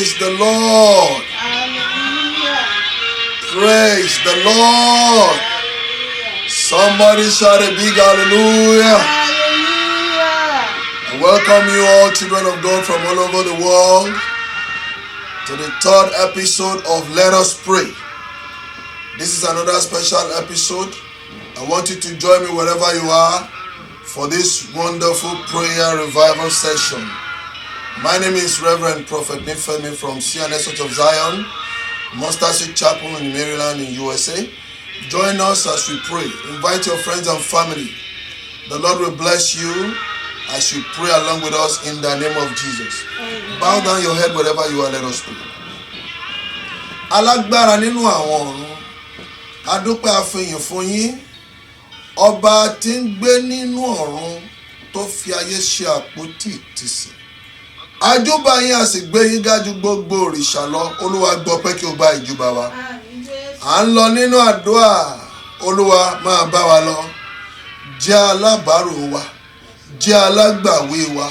Praise the Lord. Hallelujah. Praise the Lord. Hallelujah. Somebody shout a big hallelujah. Hallelujah. I welcome you all, children of God from all over the world, to the third episode of Let Us Pray. This is another special episode. I want you to join me wherever you are for this wonderful prayer revival session. My name is Reverend Prophet Nifemi from CNS Church of Zion, Mustard Seed Chapel in Maryland in USA. Join us as we pray. Invite your friends and family. The Lord will bless you as you pray along with us in the name of Jesus. Amen. Bow down your head wherever you are. Let us pray. Alágbára nínú àwọn ọ̀run, adúpẹ́ àfihàn fún yín, ọba tí ń gbé nínú ọ̀run tó fi ayé ṣe àpótí ìtìsẹ̀. Àjúbà yín a sì gbé yín ga jù gbogbo òrìṣà lọ. Olúwa gbọ́ pé kí o bá ìjúbà wa. À ń lọ nínú àdúrà. Olúwa máa bá wa lọ. Jẹ́ alábàárò wa. Jẹ́ alágbàwé wa.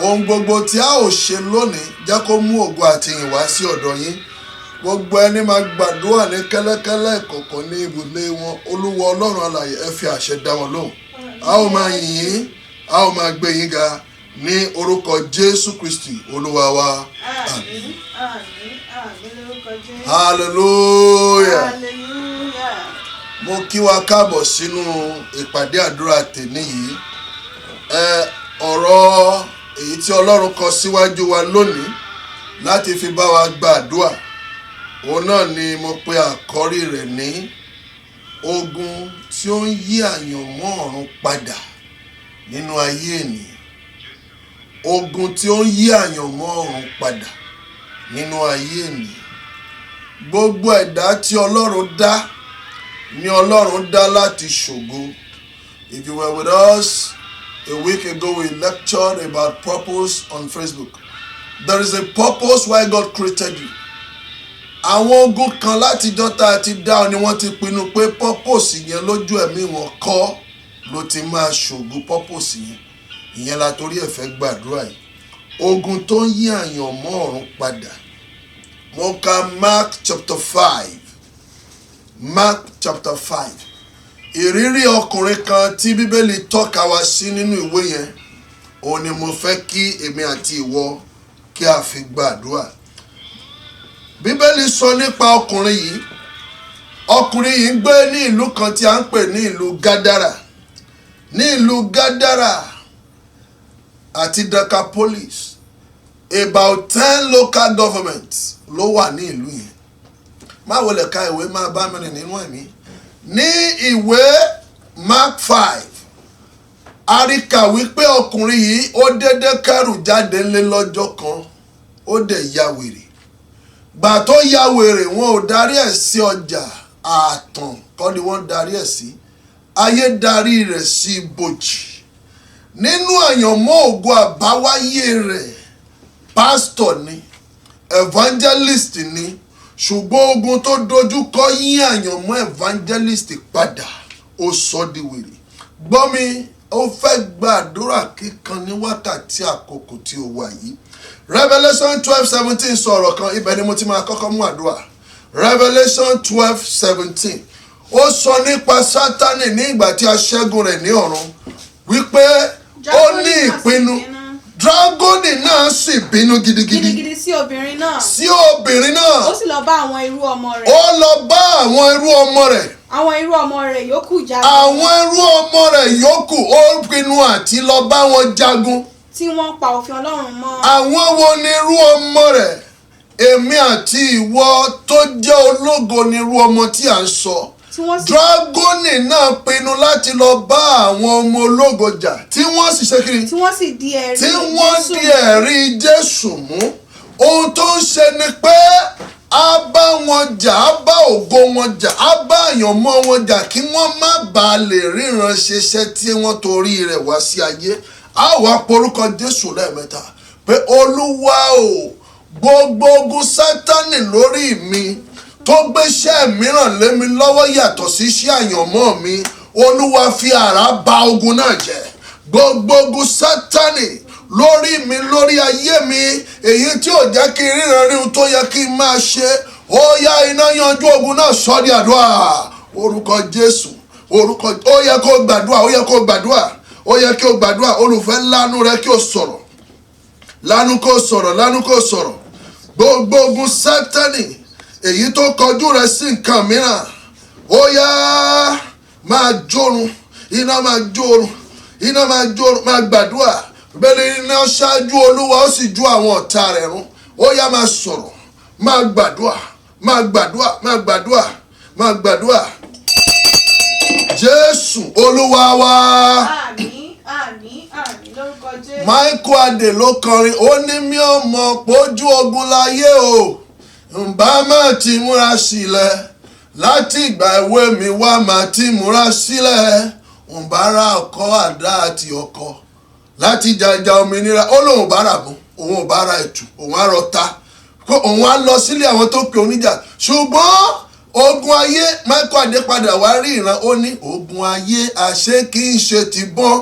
Ohun gbogbo tí a ò ṣe lónìí jẹ́ kó mú ògo àti ìyìn wá sí ọ̀dọ̀ yín. Gbogbo ẹni máa gbàdúrà ní kẹ́lẹ́kẹ́lẹ́ ìkọ̀kọ̀ ní ibùlé wọn. Olúwa Ọlọ́run alààyè ẹ fi àṣẹ dá wọn lóhùn. A ó máa yìn yín, a ó máa gbé yín ga ní orúkọ Jésù Kristi Olúwa wa. Àmín, àmín, àmín lórúkọ Jésù. Hallelujah. Hallelujah. Mo kí wa káàbọ̀ sínú ìpàdé àdúrà tèmi yìí. Ọ̀rọ̀ èyí tí Ọlọ́run kọ síwájú wa lónìí láti fi bá wa gba àdúrà. Òun náà ni mo pe àkọ́rí rẹ̀ ní ogun tí ó ń yí àyànmọ́ ọ̀run padà nínú ayé ènìyàn. Ogun tí ó ń yí àyànmọ́ ọ̀run padà nínú ayé ènìyàn. Gbogbo ẹ̀dá tí Ọlọ́run dá ni Ọlọ́run dá láti ṣògo. If you were with us a week ago, we lectured about purpose on Facebook. There is a purpose why God created you. Àwọn ogun kan látijọ́ tá a ti dá ọ ni wọ́n ti pinnu pé purpose yẹn lójú ẹ̀mí wọn kọ́ ló ti máa ṣògo purpose yẹn. Ìyẹn la torí ẹ̀ fẹ́ gbàdúrà yìí. Ogun tó ń yí àyànmọ́ ọ̀run padà. Mo ka Mark chapter 5. Mark chapter 5. Ìrírí ọkùnrin kan tí Bíbélì tọ́ka wá sí nínú ìwé yẹn, òun ni mo fẹ́ kí èmi àti ìwọ kí a fi gbàdúrà. Bíbélì sọ nípa ọkùnrin yìí. Ọkùnrin yìí ń gbé ní ìlú kan tí a ń pè ní ìlú Gádárà. Ní ìlú Gádárà àti Decapolis, about 10 local governments ló wà ní ìlú yẹn. Má wọlé ka ìwé máa bá mi rìn nínú ẹ̀mí. Ní ìwé Mark 5, a rí kà wípé ọkùnrin yìí ó dédé kẹ́rù jáde ńlé lọ́jọ́ kan, ó dẹ̀ ya wèrè. Gbà tó ya wèrè, wọn ò darí ẹ̀ sí ọjà ààtàn kọ́ ni wọ́n darí ẹ̀ sí. Ayé darí rẹ̀ sí ibojì. Nínú àyànmọ́ ògo àbáwáyé rẹ̀, pastor ni, evangelist ni, ṣùgbọ́n ogun tó dojú kọ yí àyànmọ́ evangelist padà, ó sọ di wèrè. Gbọ́ mi, ó fẹ́ gbàdúrà kíkan ní wákàtí àkókò tí ó wà yìí. Revelation 12:17 sọ̀rọ̀ kan, ibẹ̀ ni mo ti máa kọ́kọ́ mú àdúrà. Revelation 12:17. Ó sọ nípa Sátánì ní ìgbà tí a ṣẹ́gun rẹ̀ ní ọ̀run, wípé ó ní ìpinnu. Dragoni náà sì bínú gidigidi sí obìnrin náà. Sí obìnrin náà. Ó sì lọ bá àwọn irú ọmọ rẹ̀. Ó lọ bá àwọn irú ọmọ rẹ̀. Àwọn irú ọmọ rẹ̀ yòókù jagun. Àwọn irú ọmọ rẹ̀ yòókù ó pinnu àti lọ bá wọn jagun. Tí wọ́n pa òfin Ọlọ́run mọ́. Àwọn wo ni irú ọmọ rẹ̀? Èmi àti ìwọ tó jẹ́ ológo ni irú ọmọ tí à ń sọ. Dragoni náà pinnu láti lọ bá àwọn ọmọ ológo jà. Tí wọ́n sì ṣe kiri. Tí wọ́n sì di ẹ̀rí Jésù. Tí wọ́n di ẹ̀rí Jésù mú. Ohun tó ń ṣe ni pé a bá wọn jà, a bá ògo wọn jà, a bá àyànmọ́ wọn jà kí wọ́n má bàa lè ríran ṣiṣẹ́ tí wọ́n torí rẹ̀ wá sí ayé. A wá porúkọ Jésù lẹ́ẹ̀mẹ́ta pé Olúwa o, gbogbo ogun Sátánì lórí mi tó gbéṣẹ́ mìíràn lé mi lọ́wọ́ yàtọ̀ sí iṣẹ́ àyànmọ́ mi, Olúwa fi àrá bà ogun náà jẹ́. Gbogbo ogun Sátánì lórí mi, lórí ayé mi, èyí tí ò jẹ́ kí n ríran rí ohun tó yẹ kí n máa ṣe. Ó yá iná yanjú ogun náà sọ di àdúrà. Orúkọ Jésù, orúkọ, ó yẹ kó gbàdúrà, ó yẹ kó gbàdúrà, ó yẹ kí o gbàdúrà. Olùfẹ́ lánú rẹ kí o sọ̀rọ̀, lánú kó sọ̀rọ̀, lánú kó sọ̀rọ̀. Gbogbo ogun Sátánì èyí tó kọjú rẹ sí nǹkan mìíràn, ó yá máa jórun, iná máa jórun, iná máa jórun, máa gbàdúrà. Bẹ́ẹ̀ni iná ṣáájú Olúwa ó sì ju àwọn ọ̀tá rẹ̀ run. Ó yá máa sọ̀rọ̀, máa gbàdúrà, máa gbàdúrà, máa gbàdúrà, máa gbàdúrà. Jésù Olúwa wa. Àmín, àmín, àmín lórúkọ Jésù. Michael Adé ló kọrin, ó ní mi ò mọ̀ pójú ogun láyé o, ǹbá má ti múra sílẹ̀, láti ìgbà èwe mi wá má ti múra sílẹ̀, ǹbá ra ọkọ̀ àdá àti ọkọ̀ láti jàjà òmìnira. Ó lóun bá rà mú, òun ò bá ra ẹ̀tù, òun á rọta, òun á lọ sílé àwọn tó pè oníjà. Ṣùgbọ́n ogun ayé, Michael Adé padà wá rí ìran, ó ní ogun ayé àṣé kì í ṣe tìbọn,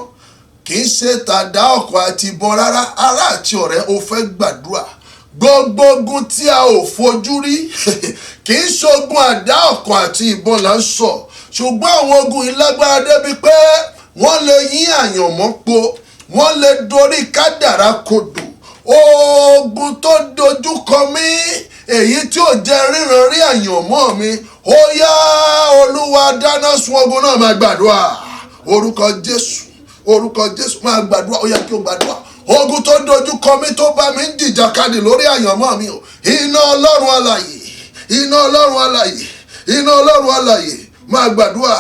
kì í ṣe tàdá ọkọ̀ àti ìbọn rárá. Ará àti ọ̀rẹ́, ó fẹ́ gbàdúrà. Gbogbo ogun tí a ò fojú rí kì í ṣogun àdá ọkọ̀ àti ìbọn là ń sọ, ṣùgbọ́n àwọn ogun yìí lágbára débi pé wọ́n lè yí àyànmọ́ po, wọ́n lè dorí kádàrá kodò. Ogun tó dojú kọ mí, èyí tí ò jẹ́ ríran rí àyànmọ́ mi, ó yá Olúwa dáná sun ogun náà. Máa gbàdúrà. Orúkọ Jésù, orúkọ Jésù, máa gbàdúrà. Ó yẹ kí o gbàdúrà. Ogun tó dojú kọ mí, tó bá mi ń jìjàkadì lórí àyànmọ́ mi, o iná Ọlọ́run alààyè, iná Ọlọ́run alààyè, iná Ọlọ́run alààyè. Máa gbàdúrà.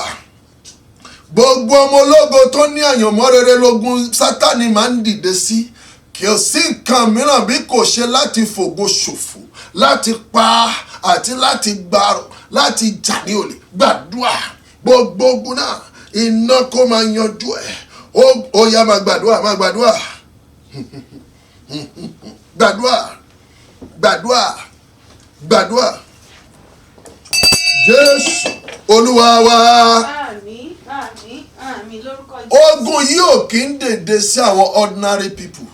Gbogbo ọmọ ológo tó ní àyànmọ́ rere lógun Sátánì máa ń dìde sí. Kì í sí nǹkan mìíràn bí kò ṣe láti fògo ṣòfò, láti pa àti láti gbàrò, láti jà ní olè. Gbàdúrà. Gbogbo ogun náà iná kó máa yanjú ẹ̀. Ó yá máa gbàdúrà, máa gbàdúrà. Gbàdúrà, gbàdúrà, gbàdúrà. Jésù Olúwa wa. Àmín, àmín, àmín lórúkọ Jésù. Ogun yìí ò kí ń dèdè sí àwọn ordinary people.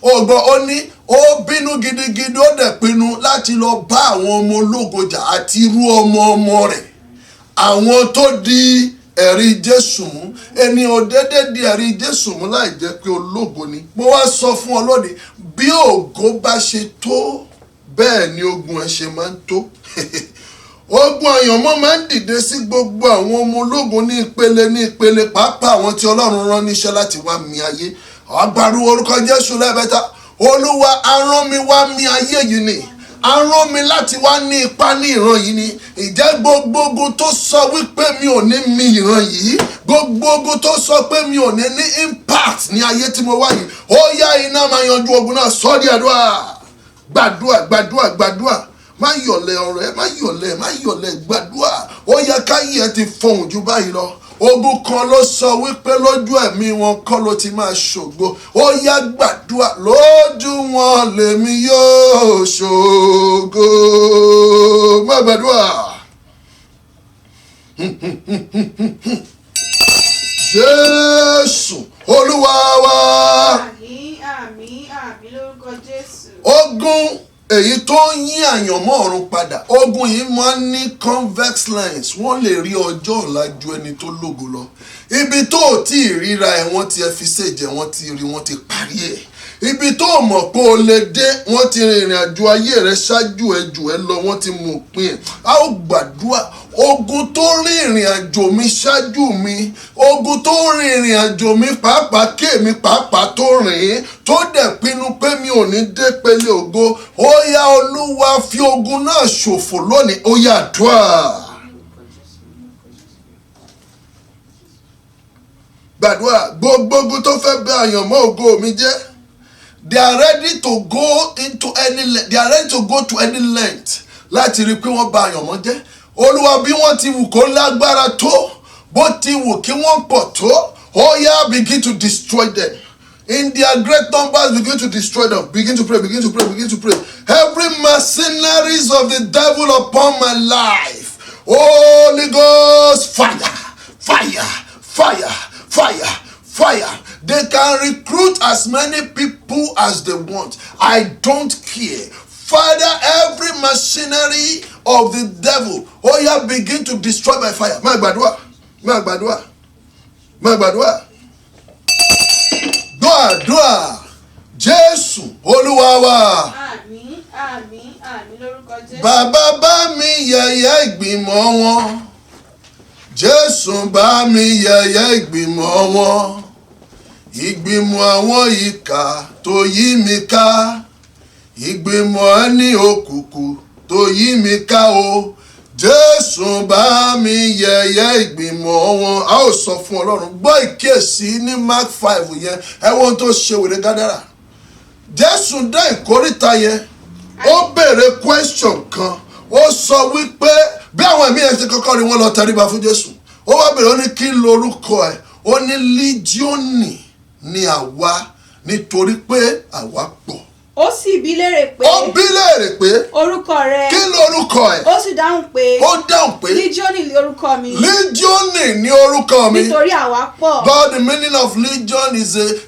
Ògbọ́n ó ní ó bínú gidigidi, ó dẹ̀ pinnu láti lọ bá àwọn ọmọ ológo jà àti irú ọmọ rẹ̀, àwọn tó di ẹ̀rí Jésù mú. Ènìyàn dédé di ẹ̀rí Jésù mú láì jẹ́ pé ológo ni. Mo wá sọ fún ọ lónìí, bí ògo bá ṣe tó, bẹ́ẹ̀ ni ogun ẹ̀ ṣe máa ń tó. Ogun àyànmọ́ máa ń dìde sí gbogbo àwọn ọmọ ológun ní ìpele, pàápàá àwọn tí Ọlọ́run rán níṣẹ́ láti wá mi ayé. Agbára orúkọ Jésù lẹ́ẹ̀mẹ́ta. Olúwa arán mi wá mi ayé yìí ni, arán mi láti wá ní ipa ní ìran yìí ni. Ìjẹ́ gbogbo ogun tó sọ wípé mi ò ní mi ìran yìí, gbogbo ogun tó sọ pé mi ò ní impact ní ayé tí mo wá yìí, ó yá iná máa yanjú ogun náà. Sọ di àdúrà. Gbàdúrà, gbàdúrà, gbàdúrà. Má yọ̀lẹ̀ ọ̀rẹ́, má yọ̀lẹ̀, gbàdúrà. Ó yẹ káyé ẹ ti fọhùn ju báyìí lọ. Ogun kan ló sọ wípé lójú ẹ̀mí wọn kọ́ ló ti máa ṣògo. Ó yá gbàdúrà. Lójú wọn lèmi yóò ṣògo. Má gbàdúrà. Jésù Olúwa wa. Àmín, àmín, àmín lórúkọ Jésù. Ogun èyí tó ń yí àyànmọ́ ọ̀run padà, ogun yìí máa ń ní convex lines. Wọ́n lè rí ọjọ́ ọ̀la ju ẹni tó lógo lọ. Ibi tó ò tí ì ríra ẹ̀, wọ́n ti ẹ fi ṣèjẹ́, wọ́n ti rí, wọ́n ti parí ẹ̀. Ibi tó ò mọ̀ pé o lè dé, wọ́n ti rìnrìn àjò ayé rẹ ṣáájú ẹ jù ẹ lọ, wọ́n ti mú òpin ẹ̀. A ó gbàdúrà. Ogun tó rin ìrìn àjò mi ṣáájú mi, ogun tó rin ìrìn àjò mi pàápàá kéèmí pàápàá tó rìn, tó dẹ̀ pinnu pé mi ò ní dé pele ògo, ó yá Olúwa fi ogun náà ṣòfò lónìí. Ó yá àdúrà. Gbàdúrà. Gbogbo ogun tó fẹ́ bẹ àyànmọ́ ògo mi jẹ́, they are ready to go into any length, they are ready to go to any length láti rí pé wọ́n bà àyànmọ́ jẹ́. Olúwa, bí wọ́n ti wù kó lágbára tó, bó ti wù kí wọ́n pọ̀ tó, ó yá begin to destroy them. In their great numbers, begin to destroy them. Begin to pray, begin to pray, begin to pray. Every mercenaries of the devil upon my life, Holy Ghost, fire, fire, fire, fire, fire. They can recruit as many people as they want. I don't care. Father, every machinery of the devil, oh yeah, begin to destroy by fire. My badua. Dua. Jésù Olúwa wa. Àmín, àmín, àmín lórúkọ Jésù. Bàbá bá mi yẹ̀yẹ́ ìgbìmọ̀ wọn. Jésù bá mi yẹ̀yẹ́ ìgbìmọ̀ wọn. Ìgbìmọ̀ àwọn ìkà tó yí mi ká. Ìgbìmọ̀ ẹni òkùnkùn tó yí mi ká o. Jésù bá mi yẹ̀yẹ́ ìgbìmọ̀ wọn. A ó sọ fún Ọlọ́run. Gbọ́ ìkíyèsí ní Mark 5 yẹn. Ẹ wo ohun tó ṣe wèrè Gádárà. Jésù dá ìkóríta yẹn. Ó béèrè question kan. Ó sọ wípé bí àwọn ẹ̀mí ẹ̀ ṣe kọ́kọ́ rí wọn lọ tẹríba fún Jésù. Ó wá béèrè ó ní kí lorúkọ ẹ̀. Ó ní líjíọ́nì ni àwa nítorí pé àwa pọ̀. Ó sì bi léèrè pé. Ó bi léèrè pé. Orúkọ rẹ. Kí lorúkọ ẹ̀? Ó sì dáhùn pé. Ó dáhùn pé. Líjíọ́nì ni orúkọ mi. Líjíọ́nì ni orúkọ mi. Nítorí àwa pọ̀. But the meaning of legion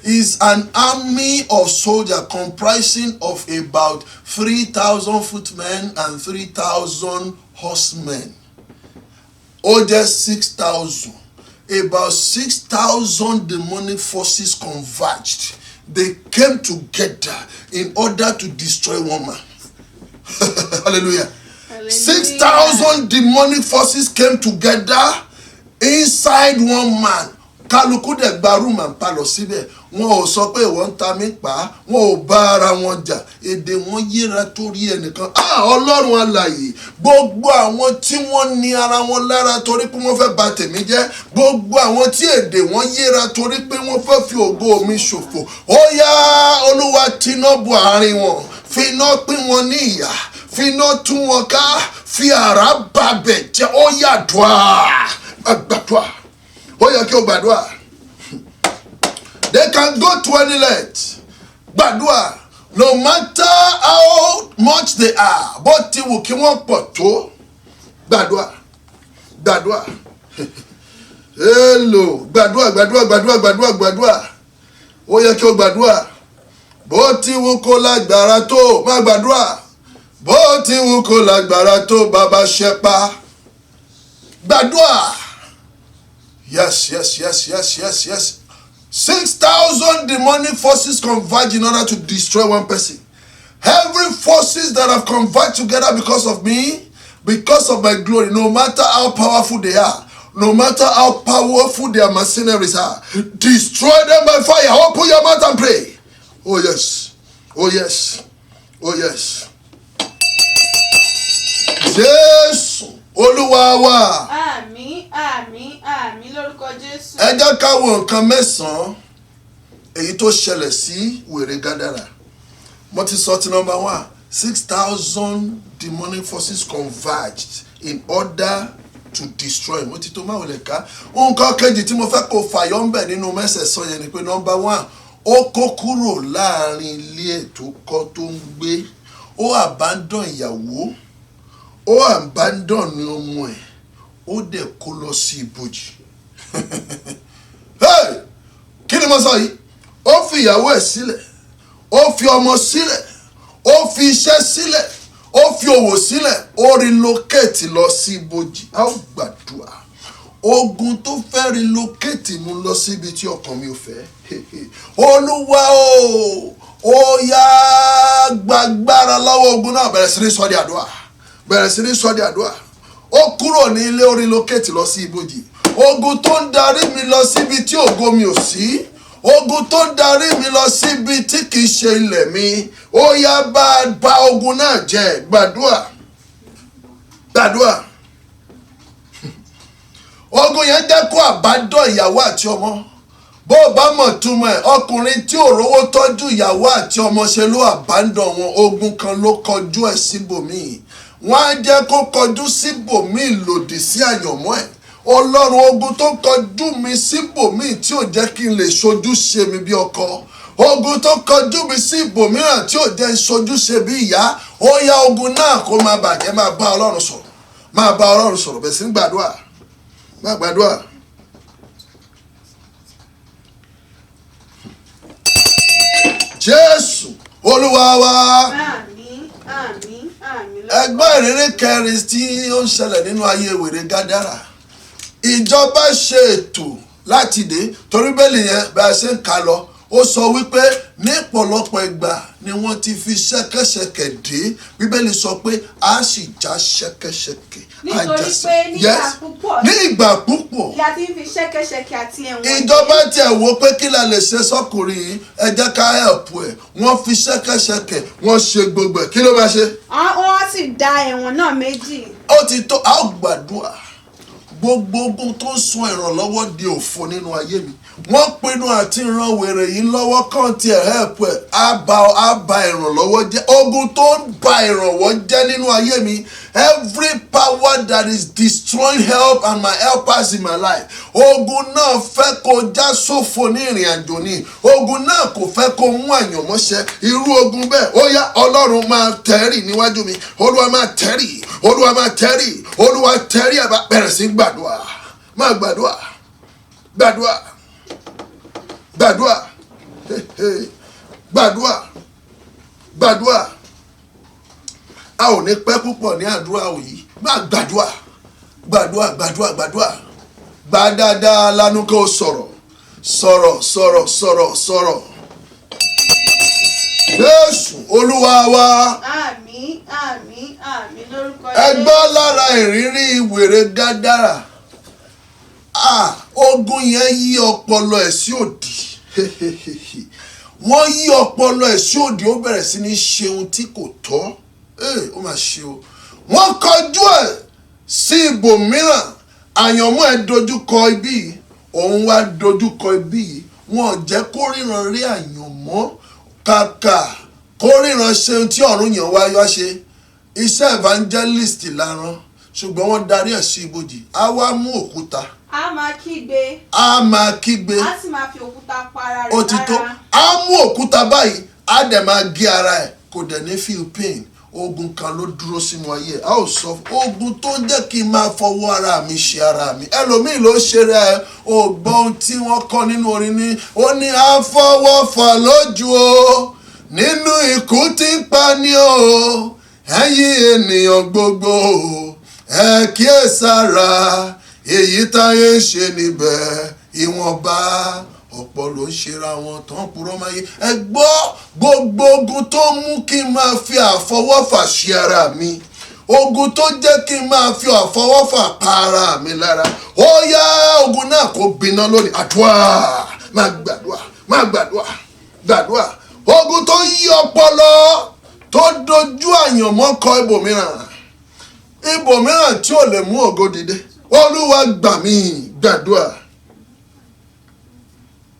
is an army of soldiers comprising of about 3,000 footmen and 3,000 horsemen. Ó jẹ́ 6,000. About 6,000 demonic forces converged. They came together in order to destroy one man. Hallelujah. 6,000 demonic forces came together inside one man. Kálukú dẹ̀ gba room and parlour síbẹ̀. Wọn ò sọ pé wọ́n ń ta mí pa. Wọn ò bá ara wọn jà. Èdè wọn yíra torí ẹnìkan. Ọlọ́run alààyè. Gbogbo àwọn tí wọ́n ní ara wọn lára torí pé wọ́n fẹ́ bà tèmi jẹ́. Gbogbo àwọn tí èdè wọn yíra torí pé wọ́n fẹ́ fi ògo mi ṣòfò. Ó yá Olúwa tiná bo àárín wọn. Finá pín wọn ní ìyà. Finá tú wọn ká. Fi àrá babẹ̀ jẹ́. Ó yá dùá. Àgbàdùá. Ó yẹ kí o gbàdúrà. They can go to any length. Gbàdúrà. No matter how much they are. Bó ti wù kí wọ́n pọ̀ tó. Gbàdúrà. Hello. Gbàdúrà. Ó yẹ kí o gbàdúrà. Bó ti wù kó lágbára tó. Má gbàdúrà. Bó ti wù kó lágbára tó. Bàbá ṣẹpa. Gbàdúrà. Yes. 6,000 demonic forces converge in order to destroy one person. Every forces that have converged together because of me, because of my glory, no matter how powerful they are, no matter how powerful their mercenaries are, destroy them by fire. Open your mouth and pray. Oh yes. Jésù Olúwa wa. Àmín lórúkọ Jésù. Ẹ jẹ́ ká wo nǹkan mẹ́sàn-án èyí tó ṣẹlẹ̀ sí wèrè Gádárà. Mo ti sọ ti number 1, 6,000 demonic forces converged in order to destroy. Mo ti tó máa wọlé ká. Nǹkan kejì tí mo fẹ́ kó fàyọ́ ń bẹ̀ nínú mẹ́sẹ̀sán yẹn ni pé number 1, ó kó kúrò láàrin ilé ẹ̀ tó kọ́ tó ń gbé. Ó abandon ìyàwó. Ó abandon ní ọmọ ẹ̀. Ó dẹ̀ kó lọ sí ibojì. Hey! Kí ni mo sọ yìí? Ó fi ìyàwó ẹ̀ sílẹ̀. Ó fi ọmọ sílẹ̀. Ó fi iṣẹ́ sílẹ̀. Ó fi òwò sílẹ̀. Ó relocate lọ sí ibojì. A ó gbàdúrà. Ogun tó fẹ́ relocate mú lọ síbi tí ọkàn mi ò fẹ́. Olúwa o. Ó yá gbàgbára lọ́wọ́ ogun náà. Bẹ̀rẹ̀ sí ní sọ di àdúrà. Ó kúrò ní ilé, ó relocate lọ sí ibojì. Ogun tó ń darí mi lọ síbi tí ògo mi ò sí. Ogun tó ń darí mi lọ síbi tí kìí ṣe ilẹ̀ mi. Ó yá bá ogun náà jẹ́. Gbàdúrà. Ogun yẹn jẹ́ kó àbádọ́ ìyàwó àti ọmọ. Bó bá mọ̀ túmọ̀ ẹ̀, ọkùnrin tí ò rówó tọ́jú ìyàwó àti ọmọ ṣe ló àbádọ́ wọn. Ogun kan ló kọjú ẹ̀ síbòmíì. Wọ́n á jẹ́ kó kọjú síbòmíì lòdì sí àyànmọ́ ẹ̀. Ọlọ́run, ogun tó kọjú mi síbòmíì tí ò jẹ́ kí n lè ṣojú ṣe mi bí ọkọ. Ogun tó kọjú mi sí ibòmíràn tí ò jẹ́ ṣojú ṣe bí ìyá. Ó yá ogun náà kó máa bàjẹ́. Máa bá Ọlọ́run sọ̀rọ̀. Bẹ̀rẹ̀ sí ní gbàdúrà. Jésù Olúwa wa. Àmín, àmín, àmín. Ẹgbọ́n ìrírí kẹrin tí ó ń ṣẹlẹ̀ nínú ayé wèrè Gádárà. Ìjọba ṣe ètò láti dé torí bẹ́ẹ̀lì yẹn bá a ṣe ń kà lọ. Ó sọ wípé ní ọ̀pọ̀lọpọ̀ ìgbà ni wọ́n ti fi ṣẹ́kẹ́ṣẹkẹ̀ dé. Bíbélì sọ pé a sì já ṣẹ́kẹ́ṣẹkẹ̀. Nítorí pé ní ìgbà púpọ̀ la ti ń fi ṣẹ́kẹ́ṣẹkẹ̀ àti ẹ̀wọ̀n. Ìjọba tiẹ̀ wò pé kí la lè ṣe sọ́kùnrin yìí, ẹ jẹ́ ká ẹ̀pù ẹ̀. Wọ́n fi ṣẹ́kẹ́ṣẹkẹ̀, wọ́n ṣe gbogbo ẹ̀. Kí ló máa ṣe? Wọ́n sì dá ẹ̀wọ̀n náà méjì. Ó ti tó, a ó gbàdúrà. Gbogbo ogun tó ń sun ìrànlọ́wọ́ di òfo nínú ayé mi. Wọ́n pinnu àti ran wèrè yìí lọ́wọ́ kàn tí ẹ̀ help ẹ̀ á ba ìrànlọ́wọ́ jẹ́. Ogun tó ń ba ìrànwọ́ jẹ́ nínú ayé mi. Every power that is destroying help and my helpers in my life. Ogun náà fẹ́ kó já sófo ní ìrìn àjò ni. Ogun náà kò fẹ́ kó mú àyànmọ́ṣẹ́. Irú ogun bẹ́ẹ̀ ó yá Ọlọ́run máa tẹ̀rì níwájú mi. Olúwa máa tẹ̀rì. Olúwa máa tẹ̀rì. Olúwa tẹ̀rì ẹ̀ bá bẹ̀rẹ̀ sí gbàdúrà. Máa gbàdúrà. Gbàdúrà. Gbàdúrà. Gbàdúrà. Gbàdúrà. A ò ní pẹ́ púpọ̀ ní àdúrà òyì. Gbàdúrà. Gbàdúrà. Gbàdúrà. Gbàdúrà. Gbà dáadáa lánú kó sọ̀rọ̀. Sọ̀rọ̀. Sọ̀rọ̀. Sọ̀rọ̀. Sọ̀rọ̀. Jésù Olúwa wa. Àmín, àmín, àmín lórúkọ Jésù. Ẹ gbọ́ lára ìrírí wèrè Gádárà. Ogun yẹn yí ọpọlọ ẹ̀ sí òdì. Wọ́n yí ọpọlọ ẹ̀ sí òdì, ó bẹ̀rẹ̀ sí ní ṣe ohun tí kò tọ́. Ó mà ṣe o. Wọ́n kọjú ẹ̀ sí ibòmíràn. Àyànmọ́ ẹ̀ dojúkọ ibí yìí, òun wá dojúkọ ibí yìí. Wọn ò jẹ́ kó ríran rí àyànmọ́. Kàkà kó ríran ṣe ohun tí ọ̀run yàn wá yọ ṣe. Iṣẹ́ evangelist láran, ṣùgbọ́n wọ́n darí ẹ̀ sí ibojì. A wá mú òkúta. A máa kígbe. A máa kígbe. A sì máa fi òkúta pa ara rẹ̀ lára. Ó ti tó. A mú òkúta báyìí, a dẹ̀ máa gé ara ẹ̀, kò dẹ̀ ní feel pain. Ogun kan ló dúró sínú ayé. A ò sọ ogun tó jẹ́ kí n máa fọwọ́ ara mi ṣe ara mi. Ẹlòmíì ló ṣe rẹ̀ ò gbọ́ ohun tí wọ́n kọ́ nínú orin ní. Ó ní àfọwọ́fà lójú o, nínú ikú tí ń pa ni o. Ẹ̀yin ènìyàn gbogbo ẹ kíyèsára, èyí táyé ń ṣe níbẹ̀ ìwọ̀nba ọ̀pọ̀ ló ń ṣera wọn tán purọ́ máyé. Ẹ gbọ́ gbogbo ogun tó mú kí n máa fi àfọwọ́fà ṣe ara mi, ogun tó jẹ́ kí n máa fi àfọwọ́fà pa ara mi lára, ó yá ogun náà kó gbiná lónìí. Àdúrà, máa gbàdúrà, máa gbàdúrà, gbàdúrà. Ogun tó yí ọpọlọ, tó dojú àyànmọ́ kọ ibòmíràn tí ò lè mú ògo dìde. Olúwa gbà mí. Gbàdúrà.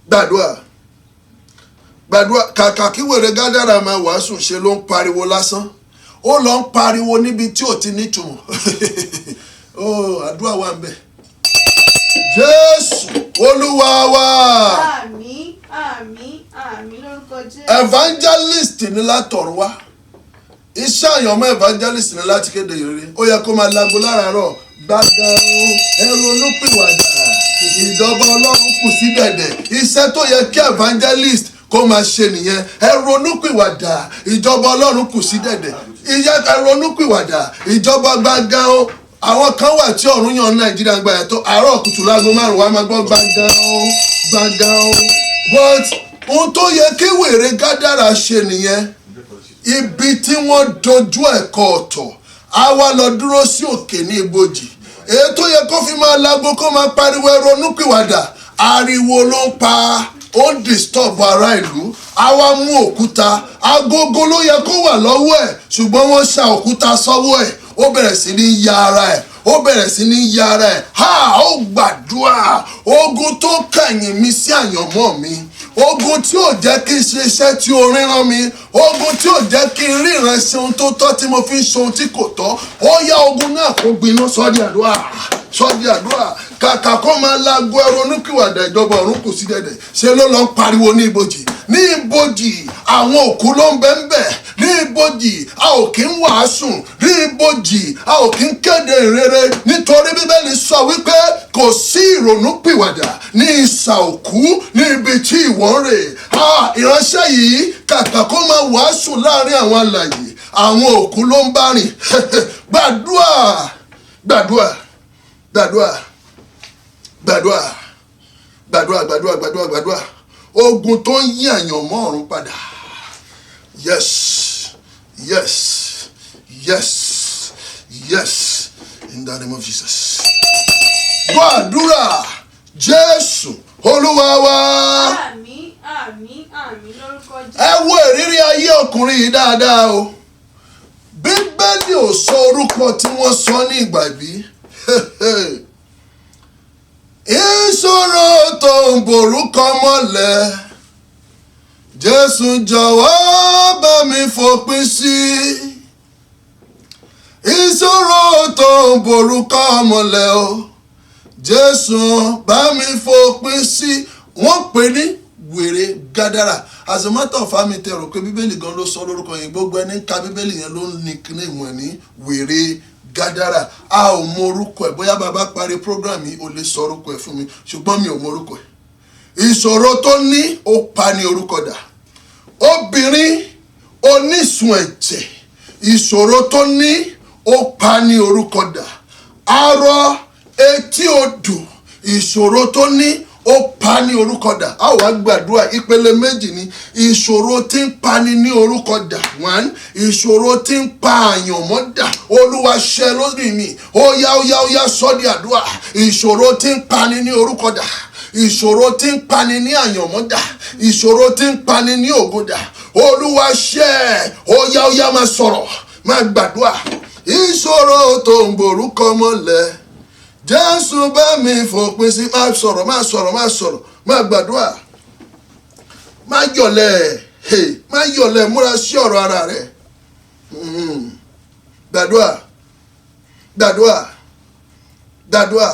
Gbàdúrà. Gbàdúrà. Kàkà kí wèrè Gádárà máa wàásù ṣe ló ń pariwo lásán. Ó lọ ń pariwo níbi tí ò ti nítumọ̀. Àdúrà wà ń bẹ̀. Jésù Olúwa wa. Àmín, àmín, àmín lórúkọ Jésù. Evangelist ni látọ̀run wá. Iṣẹ́ àyànmọ́ evangelist ni láti kéde ìrere. Ó yẹ kó máa lago láràárọ̀. Gbàgbọ́ ẹ ronúpìwàdà. Ìjọba Ọlọ́run kù sí dẹ̀dẹ̀. Iṣẹ́ tó yẹ kí evangelist kó máa ṣe nìyẹn. Ẹ ronúpìwàdà. Ìjọba Ọlọ́run kù sí dẹ̀dẹ̀. Ẹ ronúpìwàdà. Ìjọba gbàngàn o. Àwọn kan wà tí ọ̀run yàn Nàìjíríà gba ẹ̀tọ́. Àárọ̀ kùtù láago 5 wa máa gbọ́ gbàngàn o. Gbàngàn o. But ohun tó yẹ kí wèrè Gádárà ṣe nìyẹn. Ibi tí wọ́n dojú ẹ̀kọ́ ọ̀tọ̀, a wá lọ dúró sí òkè ní ibojì. Èyí tó yẹ kó fi máa lago kó máa pariwo ronúpìwàdà, ariwo ló ń pa, ó ń disturb ara ìlú. A wá mú òkúta, agogo ló yẹ kó wà lọ́wọ́ ẹ̀, ṣùgbọ́n wọ́n ṣa òkúta sọ́wọ́ ẹ̀, ó bẹ̀rẹ̀ sí ní ya ara ẹ̀. Ó bẹ̀rẹ̀ sí ní ya ara ẹ̀. Ó gbàdúrà. Ogun tó kẹ̀yìn mi sí àyànmọ́ mi. Ogun tí ò jẹ́ kí n ṣe iṣẹ́ tí o rán mi. Ogun tí ò jẹ́ kí n ríran ṣe ohun tó tọ́ tí mo fi ń ṣe ohun tí kò tọ́. Ó yá ogun náà kó gbiná. Sọ́dí àdúrà. Sọ́dí àdúrà. Kàkà kó máa lago ronúpìwàdà, ìjọba ọ̀run kù sí dẹ̀dẹ̀. Ṣé ló lọ ń pariwo ní ibojì? Ní ibojì àwọn òkú ló ń bẹ ń bẹ̀. Ní ní ibojì a ò kí ń wàásù, ní ibojì a ò kí ń kéde ìrere, nítorí bíbélì sọ wípé kò sí ìrònúpìwàdà ní ìsà òkú ní ibi tí ìwọ ń rè. Ìránṣẹ́ yìí kàkà kó máa wàásù láàrin àwọn alààyè, àwọn òkú ló ń bá rìn. Gbàdúà, gbàdúà, gbàdúà, gbàdúà, gbàdúà, gbàdúà, gbàdúà, gbàdúà. Ogun tó ń yí àyànmọ́ ọ̀run padà. Yes, yes, yes, yes, in the name of Jesus. Gbàdúrà Jésù Olúwa wa. Àmín, àmín, àmín lórúkọ Jésù. Ẹ wo ìrírí ayé ọkùnrin yìí dáadáa o. Bíbélì ò sọ orúkọ tí wọ́n sọ ní ìgbà bí. Ìṣòro tó ń borúkọ mọ́lẹ̀, Jésù jọ̀wọ́ bá mi fòpin sí. Ìṣòro tó ń borúkọ mọ́lẹ̀ o, Jésù bá mi fòpin sí. Wọ́n pè ní wèrè Gádárà. As a matter of fact, mi tẹ rò pé bíbélì gan ló sọ lórúkọ yẹn, gbogbo ẹni ka bíbélì yẹn ló ń nickname ẹ̀ ní wèrè Gádárà. A ò mọ orúkọ ẹ̀, bóyá bàbá parí program yìí ó lè sọ orúkọ ẹ̀ fún mi, ṣùgbọ́n mi ò mọ orúkọ ẹ̀. Ìṣòro tó ní ó pa ní orúkọ dà. Obìnrin onísun ẹ̀jẹ̀, ìṣòro tó ní ó pa ní orúkọ dà. Arọ etí odò, ìṣòro tó ní ó pa ní orúkọ dà. A wá gbàdúrà ìpele méjì ni. Ìṣòro tí ń pani ní orúkọ dà. One, ìṣòro tí ń pa àyànmọ́ dà. Olúwa ṣẹ lórí mi. Ó yá sọ di àdúrà. Ìṣòro tí ń pani ní orúkọ dà. Ìṣòro tí ń pani ní àyànmọ́ dà. Ìṣòro tí ń pani ní ògo dà. Olúwa ṣẹ. Ó yá máa sọ̀rọ̀, máa gbàdúrà. Ìṣòro tó ń borúkọ mọ́lẹ̀, Jésù bá mi fòpin sí. Máa sọ̀rọ̀, máa sọ̀rọ̀, máa sọ̀rọ̀, máa gbàdúrà. Má yọ̀lẹ̀, má yọ̀lẹ̀, múra sí ọ̀rọ̀ ara rẹ̀. Gbàdúrà, gbàdúrà, gbàdúrà.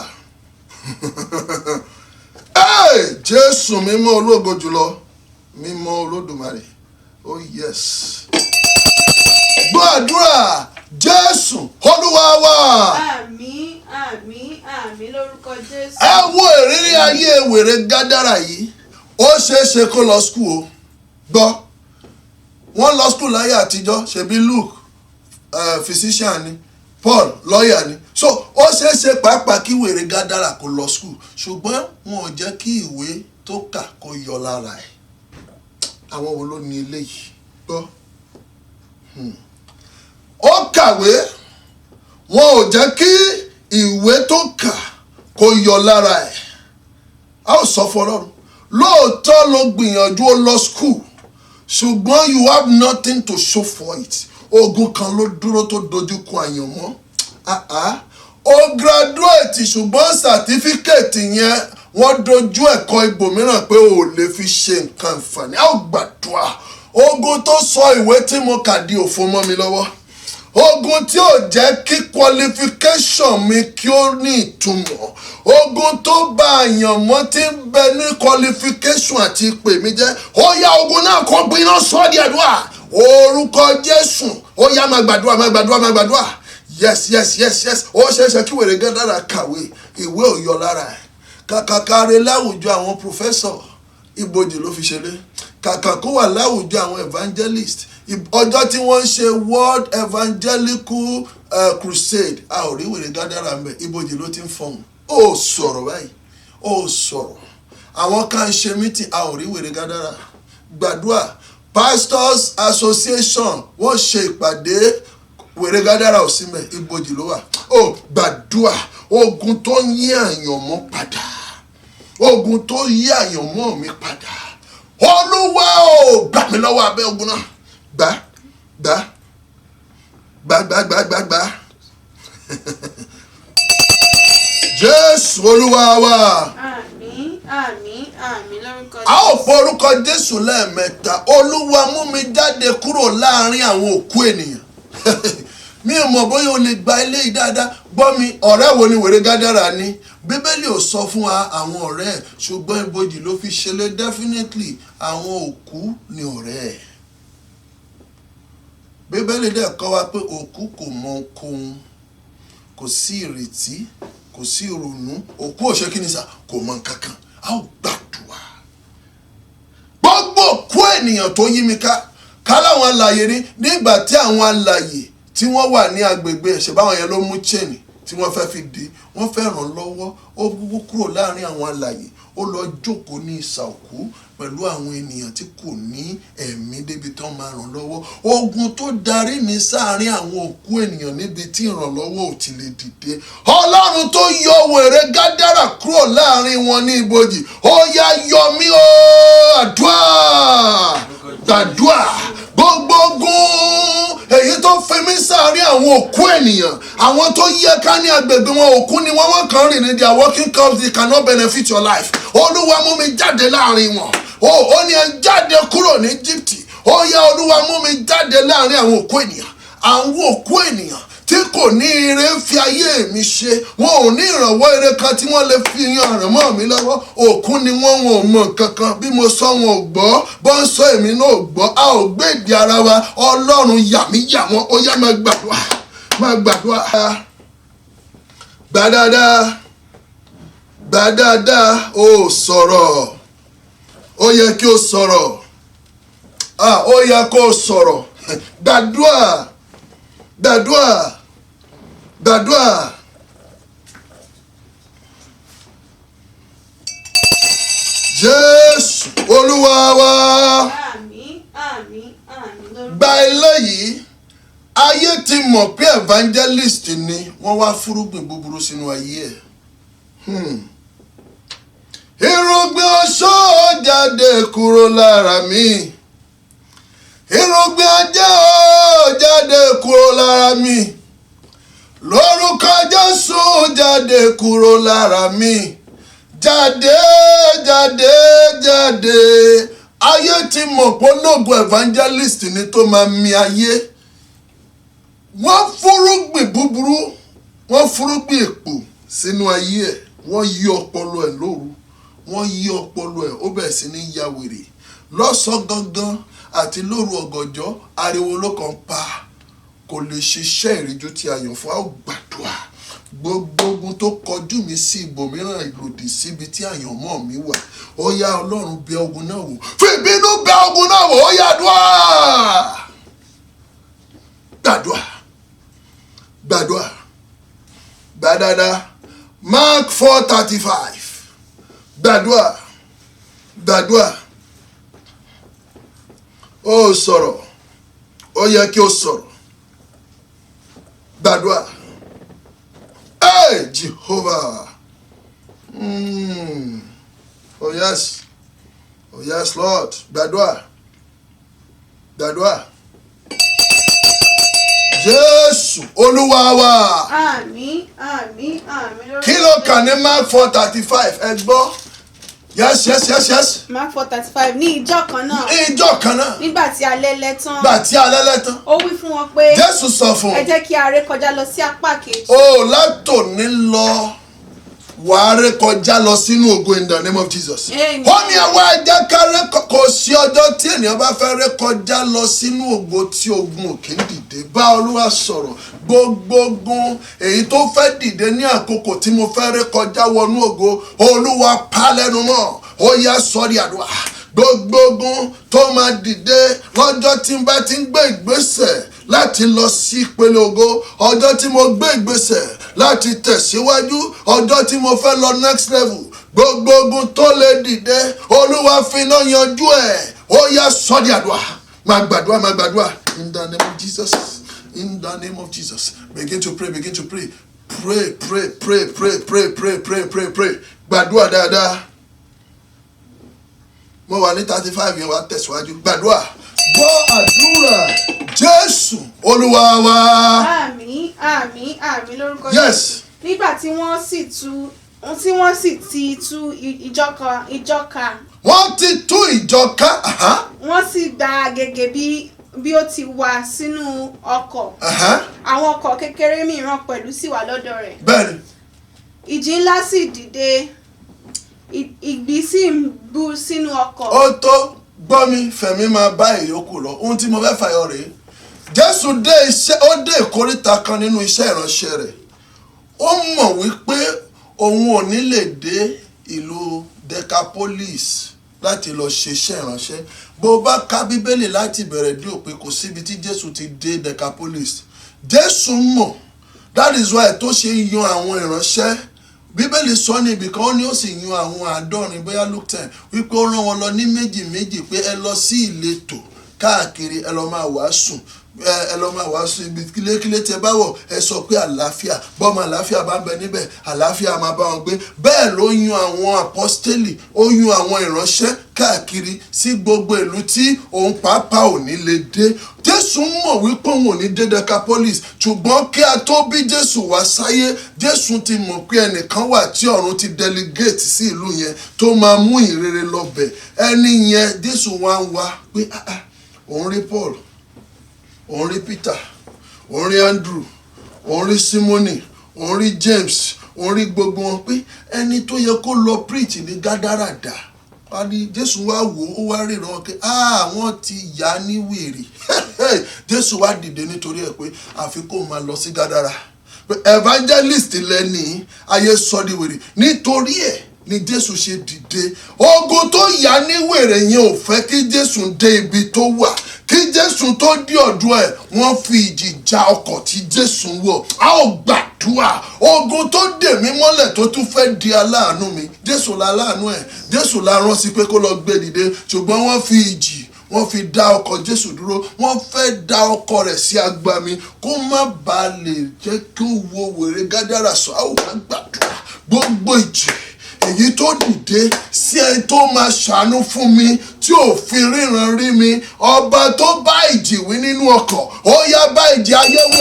Jésù mímọ́ ológo jùlọ, mímọ́ Olódùmarè. Oh yes. Gbàdúrà Jésù Olúwa wa. Àmín, àmín, àmín lórúkọ Jésù. Ẹ wo ìrírí ayé wèrè Gádárà yìí. Ó ṣeéṣe kó lọ skul o. Gbọ́, wọ́n lọ skul láyé àtijọ́, ṣebí Luke physician ni, Paul lawyer ni. So ó ṣeéṣe pàápàá kí wèrè Gádárà kó lọ skul, ṣùgbọ́n wọn ò jẹ́ kí ìwé tó kà kó yọ lára ẹ̀. Àwọn wo ló ní eléyìí? Gbọ́. Ó kàwé, wọn ò jẹ́ kí ìwé tó kà kó yọ lára ẹ̀. A ó sọ fún Ọlọ́run, lóòótọ́ ló gbìyànjú ó lọ school, ṣùgbọ́n you have nothing to show for it. Ogun kan ló dúró tó dojú kọ àyànmọ́. Ó graduate ṣùgbọ́n certificate yẹn wọ́n dojú ẹ̀kọ́ ibòmíràn pé o lè fi ṣe nǹkan àǹfààní. A ó gbàdúrà. Ogun tó sọ ìwé tí mo kà di òfo mọ́ mi lọ́wọ́. Ogun tí ò jẹ́ kí qualification mi kí ó ní ìtumọ̀. Ogun tó bá àyànmọ́ tí ń bẹ ní qualification àti ìpè mi jẹ́. Ó yá ogun náà kó gbiná sọ di àdúrà. Orúkọ Jésù. Ó yá máa gbàdúrà, máa gbàdúrà, máa gbàdúrà. Yes. Ó ṣeéṣe kí wèrè Gádárà kàwé, ìwé ò yọ lára ẹ̀. Kàkàkàrẹ láwùjọ àwọn professor, ibojì ló fi ṣeré. Kàkà kó wà láwùjọ àwọn evangelist, ọjọ́ tí wọ́n ń ṣe World Evangelical Crusade, a ò rí wèrè Gádárà ń bẹ̀, ibojì ló ti ń fọhùn. Ó sọ̀rọ̀ báyìí, ó sọ̀rọ̀. Àwọn kan ṣe meeting, a ò rí wèrè Gádárà. Gbàdúrà. Pastors Association wọ́n ṣe ìpàdé, wèrè Gádárà ò sí mẹ́, ibojì ló wà. Ó gbàdúrà. Ogun tó yí àyànmọ́ padà, ogun tó yí àyànmọ́ mi padà. Olúwa o, gbà mí lọ́wọ́ abẹ́ ogun náà. Gbà. Jésù Olúwa wa. Àmín, àmín, àmín lórúkọ Jésù. A ó forúkọ Jésù lẹ́ẹ̀mẹ́ta. Olúwa mú mi jáde kúrò láàrin àwọn òkú ènìyàn. Mi ò mọ̀ bóyá o lè gba eléyìí dáadáa. Gbọ́ mi, ọ̀rẹ́ wo ni wèrè Gádárà ní? Bíbélì ò sọ fún wa àwọn ọ̀rẹ́ ẹ̀, ṣùgbọ́n ibojì ló fi ṣẹlẹ̀. Definitely àwọn òkú ni ọ̀rẹ́ ẹ̀. Bíbélì dẹ̀ kọ́ wa pé òkú kò mọ ohunkóhun, kò sí ìrètí, kò sí ìrònú. Òkú ò ṣe kí ni sà, kò mọ nǹkan kan. A ó gbàdúrà. Gbogbo òkú ènìyàn tó yí mi ká láwọn alààyè ní nígbà tí àwọn alààyè tí wọ́n wà ní agbègbè ẹ̀ṣẹ̀ báwọn yẹn ló mú chain tí wọ́n fẹ́ fi dé, wọ́n fẹ́ ràn lọ́wọ́. Ó wú kúrò láàrin àwọn alààyè, ó lọ jókòó ní ìsà òkú pẹ̀lú àwọn ènìyàn tí kò ní ẹ̀mí débi tán máa ràn lọ́wọ́. Ogun tó darí mi sáàrin àwọn òkú ènìyàn níbi tí ìrànlọ́wọ́ ò ti lè dìde. Ọlọ́run tó yọ wèrè Gádárà kúrò láàrin wọn ní ibojì, ó yá yọ mí o. Àdúrà, gbàdúrà. Gbogbo ogun èyí tó fi mí sáàrin àwọn òkú ènìyàn, àwọn tó yẹ ká ní agbègbè wọn, òkú ni wọ́n kàn rìn ní their working cups, they cannot benefit your life. Olúwa mú mi jáde láàrin wọn. Ó ní ẹ jáde kúrò ní Íjíbítì. Ó yá Olúwa mú mi jáde láàrin àwọn òkú ènìyàn. Àwọn òkú ènìyàn tí kò ní ire ń fi ayé mi ṣe, wọn ò ní ìrànwọ́ ire kan tí wọ́n lè fi yan àrànmọ́ mi lọ́wọ́. Òkú ni wọn ò mọ nǹkan kan. Bí mo sọ wọn ò gbọ́, bó ń sọ èmi náà ò gbọ́. A ò gbé ìdí ara wa. Ọlọ́run yà mí yà wọ́n. Ó yá máa gbàdúrà, máa gbàdúrà. Gbà dáadáa, gbà dáadáa. Ó sọ̀rọ̀, ó yẹ kí o sọ̀rọ̀. Ó yẹ kó o sọ̀rọ̀. Gbàdúrà, gbàdúrà, gbàdúrà. Jésù Olúwa wa. Àmín, àmín, àmín. Gba eléyìí, ayé ti mọ̀ pé evangelist ni, wọ́n wá fúrúgbìn búburú sínú ayé ẹ̀. Irúgbìn ọ̀ṣọ́ jáde kúrò lára mi. Irúgbìn ajé jáde kúrò lára mi. Lórúkọ Jésù jáde kúrò lára mi. Jáde, jáde, jáde. Ayé ti mọ̀ pé ológun evangelist ni tó máa mi ayé. Wọ́n fúrúgbìn búburú, wọ́n fúrúgbìn èpò sínú ayé ẹ̀. Wọ́n yí ọpọlọ ẹ̀ lóru. Wọ́n yí ọpọlọ ẹ̀, ó bẹ̀rẹ̀ sí ní ya wèrè. Lọ́sàn gangan àti lóru ọ̀gànjọ́, ariwo ló kàn pa. Kò lè ṣiṣẹ́ ìríjú tí a yàn fún. A ó gbàdúrà. Gbogbo ogun tó kọjú mi sí ibòmíràn ìlòdì síbi tí àyànmọ́ mi wà, ó yá Ọlọ́run bẹ̀ ogun náà wò. Fi ìbínú bẹ̀ ogun náà wò. Ó yá àdúrà. Gbàdúrà, gbàdúrà, gbà dáadáa. Mark 4:35. Gbàdúrà, gbàdúrà. Ó sọ̀rọ̀, ó yẹ kí ó sọ̀rọ̀. Gbàdúrà. Hey, Jehovah. Oh yes. Oh yes, Lord. Gbàdúrà, gbàdúrà. Jésù Olúwa wa. Àmín, àmín, àmín. Kí ló kà ní Mark 4:35? Ẹ gbọ́. Yes. Mark 4:35 ní ìjọ kan náà. Ní ìjọ kan náà. Nígbà tí alẹ́ lẹ́ tán. Nígbà tí alẹ́ lẹ́ tán. Ó wí fún wọn pé. Jésù sọ fún. Ẹ jẹ́ kí a rékọjá lọ sí apá kejì. Látòní lọ wàá rékọjá lọ sínú ògo in the name of Jesus. Amen. Ó ní àwọn ẹ̀jẹ̀ ká kò sí ọjọ́ tí ènìyàn bá fẹ́ rékọjá lọ sínú ògo tí ogun ò kí ń dìde. Bá Olúwa sọ̀rọ̀. Gbogbo ogun èyí tó fẹ́ dìde ní àkókò tí mo fẹ́ rékọjá wọnú ògo, Olúwa pa lẹ́nu mọ́. Ó yá sọ́rí àdúrà. Gbogbo ogun tó máa dìde lọ́jọ́ tí n bá ti ń gbé ìgbésẹ̀ láti lọ sí ìpele ògo, ọjọ́ tí mo gbé ìgbésẹ̀ láti tẹ̀síwájú, ọjọ́ tí mo fẹ́ lọ next level, gbogbo ogun tó lè dìde, Olúwa fi iná yanjú ẹ̀. Ó yá sọ́rí àdúrà. Máa gbàdúrà, máa gbàdúrà. In the name of Jesus. In the name of Jesus. Begin to pray, begin to pray. Pray. Gbàdúrà dáadáa. Mo wà ní 35 yẹn wá tẹ̀síwájú. Gbàdúrà. Gbọ́ àdúrà. Jésù Olúwa wa. Àmín, àmín, àmín lórúkọ Jésù. Yes. Nígbà tí wọ́n sì ti tú ìjọ ká. Wọ́n ti tú ìjọ ká. Wọ́n sì gba gègé bí ó ti wà sínú ọkọ̀. Àwọn ọkọ̀ kékeré mìíràn pẹ̀lú sì wà lọ́dọ̀ rẹ̀. Bẹ́ẹ̀ni. Ìjì ńlá sì dìde, ìgbì sì ń bú sínú ọkọ̀. Ó tó gbọ́ mi, fẹ̀mí máa bá ìyókù lọ. Ohun tí mo fẹ́ fàyọ rèé. Jésù dé ìkóríta kan nínú iṣẹ́ ìránṣẹ́ rẹ̀. Ó mọ̀ wípé òun ò ní lè dé ìlú Decapolis láti lọ ṣe iṣẹ́ ìránṣẹ́. Bó bá ka Bíbélì láti bẹ̀rẹ̀ dé òpin, kò síbi tí Jésù ti dé Decapolis. Jésù mọ̀, that is why tó ṣe yan àwọn ìránṣẹ́. Bíbélì sọ ní ibì kan, ó ní ó sì yan àwọn 70 bóyá Luke 10 wípé ó rán wọn lọ ní méjì pé ẹ lọ sí ìletò káàkiri, ẹ lọ máa wàásù. Ẹ lọ máa wàásù ibi kílékílé tẹ bá wọ̀, ẹ sọ pé àlàáfíà, bọ́mọ àlàáfíà bá ń bẹ níbẹ̀, àlàáfíà máa bá wọn gbé. Bẹ́ẹ̀ ló yan àwọn apọ́stélì, ó yan àwọn ìránṣẹ́ káàkiri sí gbogbo ìlú tí òun pàápàá ò ní lè dé. Jésù mọ̀ wípé òun ò ní dé Decapolis, ṣùgbọ́n kí a tó bí Jésù wá sáyé, Jésù ti mọ̀ pé ẹnìkan wà tí ọ̀run ti delegate sí ìlú yẹn tó máa mú ìrere lọ bẹ̀. Ẹni yẹn Jésù wá ń wá pé òun rí Paul, òun rí Peter, òun rí Andrew, òun rí Simoni, òun rí James, òun rí gbogbo wọn pé ẹni tó yẹ kó lọ preach ní Gádárà dà. Jésù wá wò ó wá ríran wọn pé wọ́n ti yà ní wèrè. Jésù wá dìde nítorí ẹ̀ pé àfi kó máa lọ sí Gádárà. Evangelist lẹ́ni ayé sọ di wèrè. Nítorí ẹ̀ ni Jésù ṣe dìde. Ogun tó yà ní wèrè yẹn ò fẹ́ kí Jésù dé ibi tó wà. Kí Jésù tó dé ọ̀dọ̀ ẹ̀, wọ́n fi ìjì já ọkọ̀ tí Jésù wọ̀. A ò gbàdúrà. Ogun tó dè mí mọ́lẹ̀ tó tún fẹ́ di aláàánú mi, Jésù la láàánú ẹ̀. Jésù la rán sí pé kó lọ gbé dìde, ṣùgbọ́n wọ́n fi ìjì, wọ́n fi dá ọkọ̀ Jésù dúró. Wọ́n fẹ́ dá ọkọ̀ rẹ̀ sí agbami kó má bàa lè jẹ́ kí ó wo wèrè Gádárà sọ. A ò wá gbàdúrà. Gbogbo ìjì èyí tó dìde sí ẹni tó máa ṣàánú fún mi tí ò fi ríran rí mi, ọba tó bá ìjì wí nínú ọkọ̀, ó yá bá ìjì ayé wí.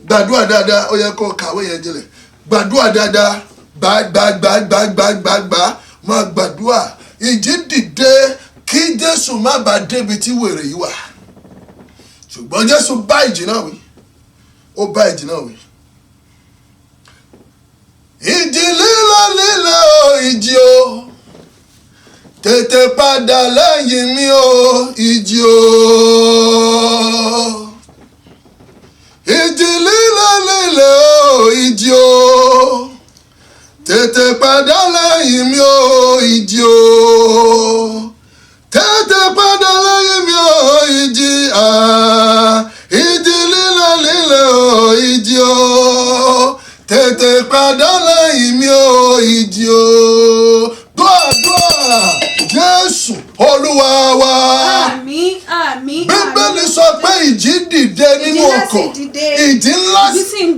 Gbàdúrà dáadáa, ó yẹ kó kàwé yẹn jinlẹ̀. Gbàdúrà dáadáa, gbàgbà máa gbàdúrà. Ìjì dìde kí Jésù má bàa débi tí wèrè yìí wà. Ṣùgbọ́n Jésù bá ìjì náà wí, ó bá ìjì náà wí. Ìjì líle o, ìjì o, tètè padà lẹ́yìn mi o, ìjì o. Ìjì líle o, ìjì o, tètè padà lẹ́yìn mi o, ìjì o. Tètè padà lẹ́yìn mi o, ìjì. Ìjì líle o, ìjì o, tètè padà lẹ́yìn mi o, ìjì o. Gbàdúrà Jésù Olúwa wa. Àmín, àmín. Bíbélì sọ pé ìjì dìde nínú ọkọ̀. Ìjì ńlá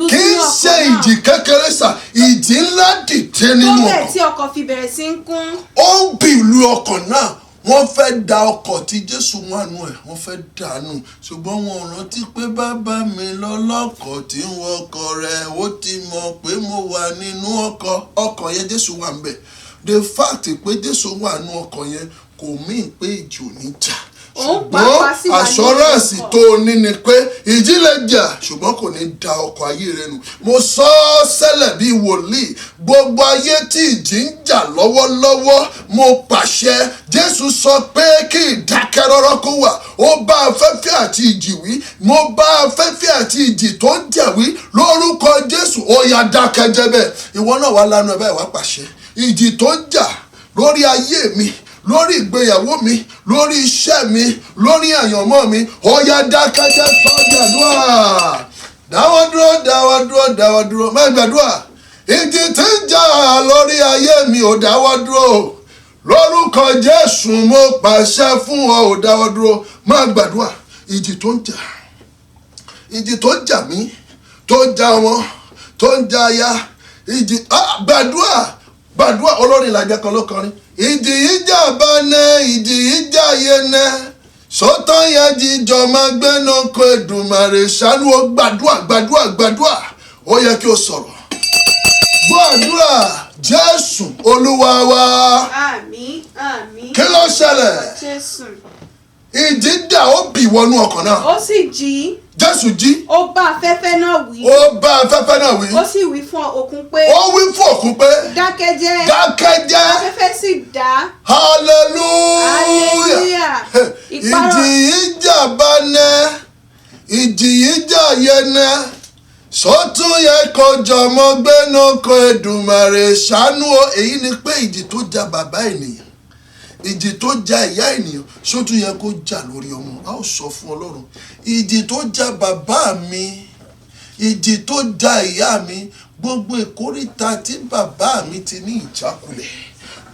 kì í ṣe ìjì kékeré sà. Ìjì ńlá dìde nínú ọkọ̀. Tó bẹ́ẹ̀ tí ọkọ̀ fi bẹ̀rẹ̀ sí ń kún. Ó ń bì ìlú ọkọ̀ náà. Wọ́n fẹ́ da ọkọ̀ tí Jésù wà nù ẹ̀, wọ́n fẹ́ dànù. Ṣùgbọ́n wọn rántí pé bàbá mi lọ́lọ́kọ̀ tí ń wọkọ̀ rẹ̀, ó ti mọ̀ pé mo wà nínú ọkọ̀ yẹn. Jésù wà ń bẹ̀. The fact pé Jésù wà nù ọkọ̀ yẹn kò mí pé ìjì ò ní jà. Ṣùgbọ́n assurance tó o ní ni pé ìjì lè jà ṣùgbọ́n kò ní da ọkọ̀ ayé rẹ nù. Mo sọ ọ́ sẹ́lẹ̀ bíi wòlíì, gbogbo ayé tí ìjì ń jà lọ́wọ́lọ́wọ́, mo pàṣẹ. Jésù sọ pé kí ìdákẹ́rọ́rọ́ kó wà. Ó bá afẹ́fẹ́ àti ìjì wí. Mo bá afẹ́fẹ́ àti ìjì tó ń jà wí lórúkọ Jésù. Ó yá dákẹ́ jẹ́ bẹ́ẹ̀. Ìwọ náà wà lánàá ẹ̀ báyìí wá pàṣẹ. Ìjì tó ń jà lórí ayé mi, lórí ìgbéyàwó mi, lórí iṣẹ́ mi, lórí àyànmọ́ mi, ó yá dákẹ́jẹ́ sọ́jàdúrà. Dáwọ́ dúró. Má gbàdúrà. Ìjì tí ń jà lórí ayé mi ò dáwọ́ dúró. Lórúkọ Jésù mo pàṣẹ fún ọ, ò dáwọ́ dúró. Má gbàdúrà. Ìjì tó ń jà. Ìjì tó ń jà mí, tó ń jà wọn, tó ń jà aya. Ìjì gbàdúrà. Olórin ìlàjà kan ló kọrin. Ìjì ìjà bá nẹ, ìjì ìjà yé nẹ. Sọ́tàn ya jíjọ máa gbẹ́nà kó Èdùmàrè ṣàánú o. Gbàdúrà. Ó yẹ kí o sọ̀rọ̀. Gbàdúrà Jésù Olúwa wa. Àmín. Kí ló ṣẹlẹ̀? Jésù. Ìjì dà, ó bì wọnú ọkọ̀ náà. Ó sì jí. Jésù jí. Ó bá afẹ́fẹ́ náà wí. Ó sì wí fún òkun pé. Ó wí fún òkun pé. Dákẹ́jẹ́. Afẹ́fẹ́ sì dá. Hallelujah. Ìjì ìjà bá ìjì yìí jà yẹnẹ sótún yẹ kó jọmọ gbénu kó Èdùmàrè ṣàánú o. Èyí ni pé ìjì tó jà bàbá ènìyàn, ìjì tó jà ìyá ènìyàn, sótún yẹ kó jà lórí ọmọ. A ó sọ fún Ọlọ́run, ìjì tó jà bàbá mi, ìjì tó jà ìyá mi, gbogbo ìkóríta tí bàbá mi ti ní ìjákulẹ̀,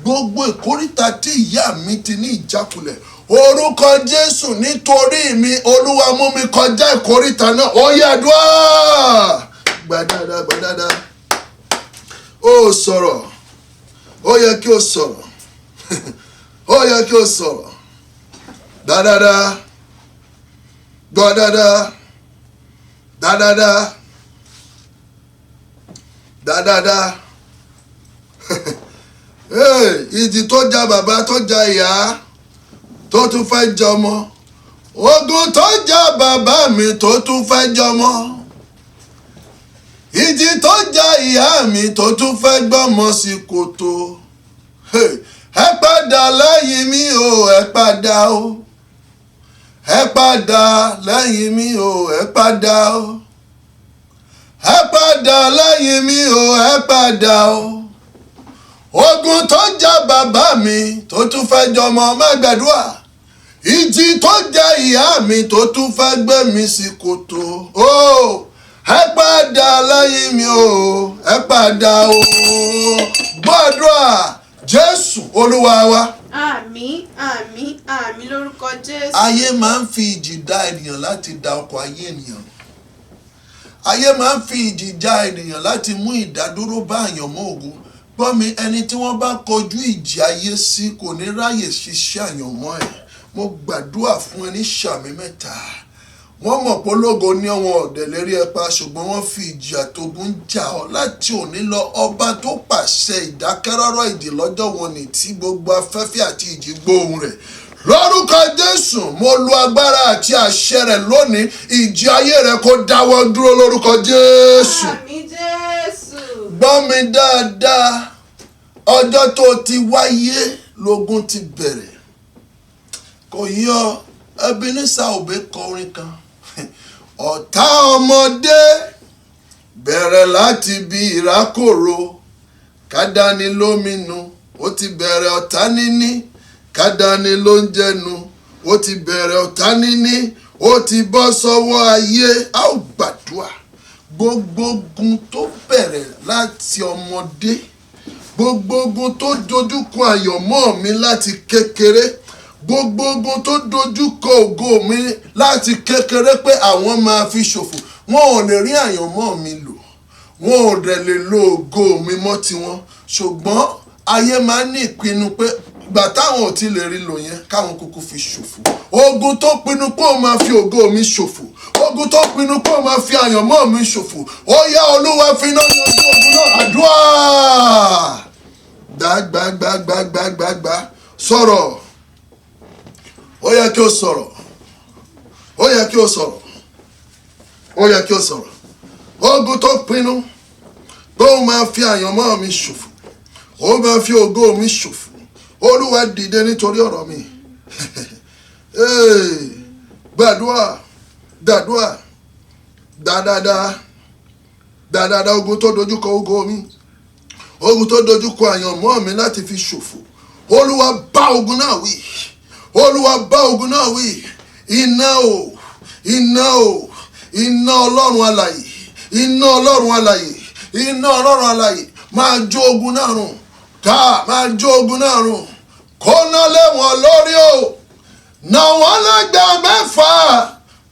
gbogbo ìkóríta tí ìyá mi ti ní ìjákulẹ̀, orúkọ Jésù nítorí mi, Olúwa mú mi kọjá ìkóríta náà. Ó yá àdúrà. Gbàdàdà. Ó sọ̀rọ̀, ó yẹ kí o sọ̀rọ̀, ó yẹ kí o sọ̀rọ̀. Dàdàdà, gbàdàdà, dàdàdà, dàdàdà. Ìjì tó jà bàbá, tó jà ìyá, tó tún fẹ́ jọmọ, ogun tó jà bàbá mi tó tún fẹ́ jọmọ, ìjì tó jà ìyá mi tó tún fẹ́ gbọ́mọ sí kòtò. Ẹ padà lẹ́yìn mi o, ẹ padà o, ẹ padà lẹ́yìn mi o, ẹ padà o, ẹ padà lẹ́yìn mi o, ẹ padà o. Ogun tó jà bàbá mi tó tún fẹ́ jọmọ, má gbàdúrà. Ìjì tó jà ìyá mi tó tún fẹ́ gbé mi sí kòtò. Ẹ padà lẹ́yìn mi o, ẹ padà o. Gbàdúrà Jésù Olúwa wa. Àmín, àmín, àmín lórúkọ Jésù. Ayé máa ń fi ìjì dá ènìyàn láti da ọkọ̀ ayé ènìyàn. Ayé máa ń fi ìjì já ènìyàn láti mú ìdádúró bá àyànmọ́ ògo. Gbọ́ mi, ẹni tí wọ́n bá kọjú ìjì ayé sí kò ní ráyè ṣiṣẹ́ àyànmọ́ ẹ̀. Mo gbàdúrà fún ẹni ṣàmì mẹ́ta. Wọ́n mọ̀ pé ológo ní ọ̀wọ́n ọ̀dẹ̀ lérí ẹ̀pà, ṣùgbọ́n wọ́n fi ìjì àtogun jà ọ́. Láti òní lọ, ọba tó pàṣẹ ìdákẹ́rọ́rọ́ ìdè lọ́jọ́ wọn ni tí gbogbo afẹ́fẹ́ àti ìjì gbóhùn rẹ̀. Lórúkọ Jésù, mo lu agbára àti àṣẹ rẹ̀ lónìí. Ìjì ayé rẹ̀ kó dáwọ́ dúró lórúkọ Jésù. Àmín Jésù. Gbọ́ mi dáadáa, ọjọ́ tó ti wáyé lógun ti bẹ̀rẹ̀. Kò yọ Ebenezer Obey kọ orin kan. Ọ̀tá ọmọdé bẹ̀rẹ̀ láti bí ìrákòrò, kádání lómìnú, ó ti bẹ̀rẹ̀ ọ̀tá níní, kádání ló ń jẹnu, ó ti bẹ̀rẹ̀ ọ̀tá níní, ó ti bọ́ sọ́wọ́ ayé. A ó gbàdúrà. Gbogbo ogun tó bẹ̀rẹ̀ láti ọmọdé, gbogbo ogun tó dojúkọ àyànmọ́ mi láti kékeré, gbogbo ogun tó dojúkọ ògo mi láti kékeré pé àwọn máa fi ṣòfò, wọn ò lè rí àyànmọ́ mi lò, wọn ò dẹ̀ lè lo ògo mi mọ́ tiwọn. Ṣùgbọ́n ayé máa ń ní ìpinnu pé ìgbà táwọn ò ti lè rí lò yẹn káwọn kúkú fi ṣòfò. Ogun tó pinnu pé ó máa fi ògo mi ṣòfò, ogun tó pinnu pé ó máa fi àyànmọ́ mi ṣòfò, ó yá Olúwa fi iná yanjú ogun náà. Àdúrà. Gbàgbàgbàgbàgbàgbà. Sọ̀rọ̀. Ó yẹ kí o sọ̀rọ̀, ó yẹ kí o sọ̀rọ̀, ó yẹ kí o sọ̀rọ̀. Ogun tó pinnu pé ó máa fi àyànmọ́ mi ṣòfò, ó máa fi ògo mi ṣòfò, Olúwa dìde nítorí ọ̀rọ̀ mi. Gbàdúrà, gbàdúrà, dáadáa. Ogun tó dojúkọ ògo mi, ogun tó dojúkọ àyànmọ́ mi láti fi ṣòfò, Olúwa bá ogun náà wí. Olúwa bá ogun náà wí. Iná o, iná o, iná Ọlọ́run alààyè, iná Ọlọ́run alààyè, iná Ọlọ́run alààyè máa jó ogun náà run. Máa jó ogun náà run. Kó ná lé wọn lórí o, ná wọn lẹ́gbà mẹ́fà.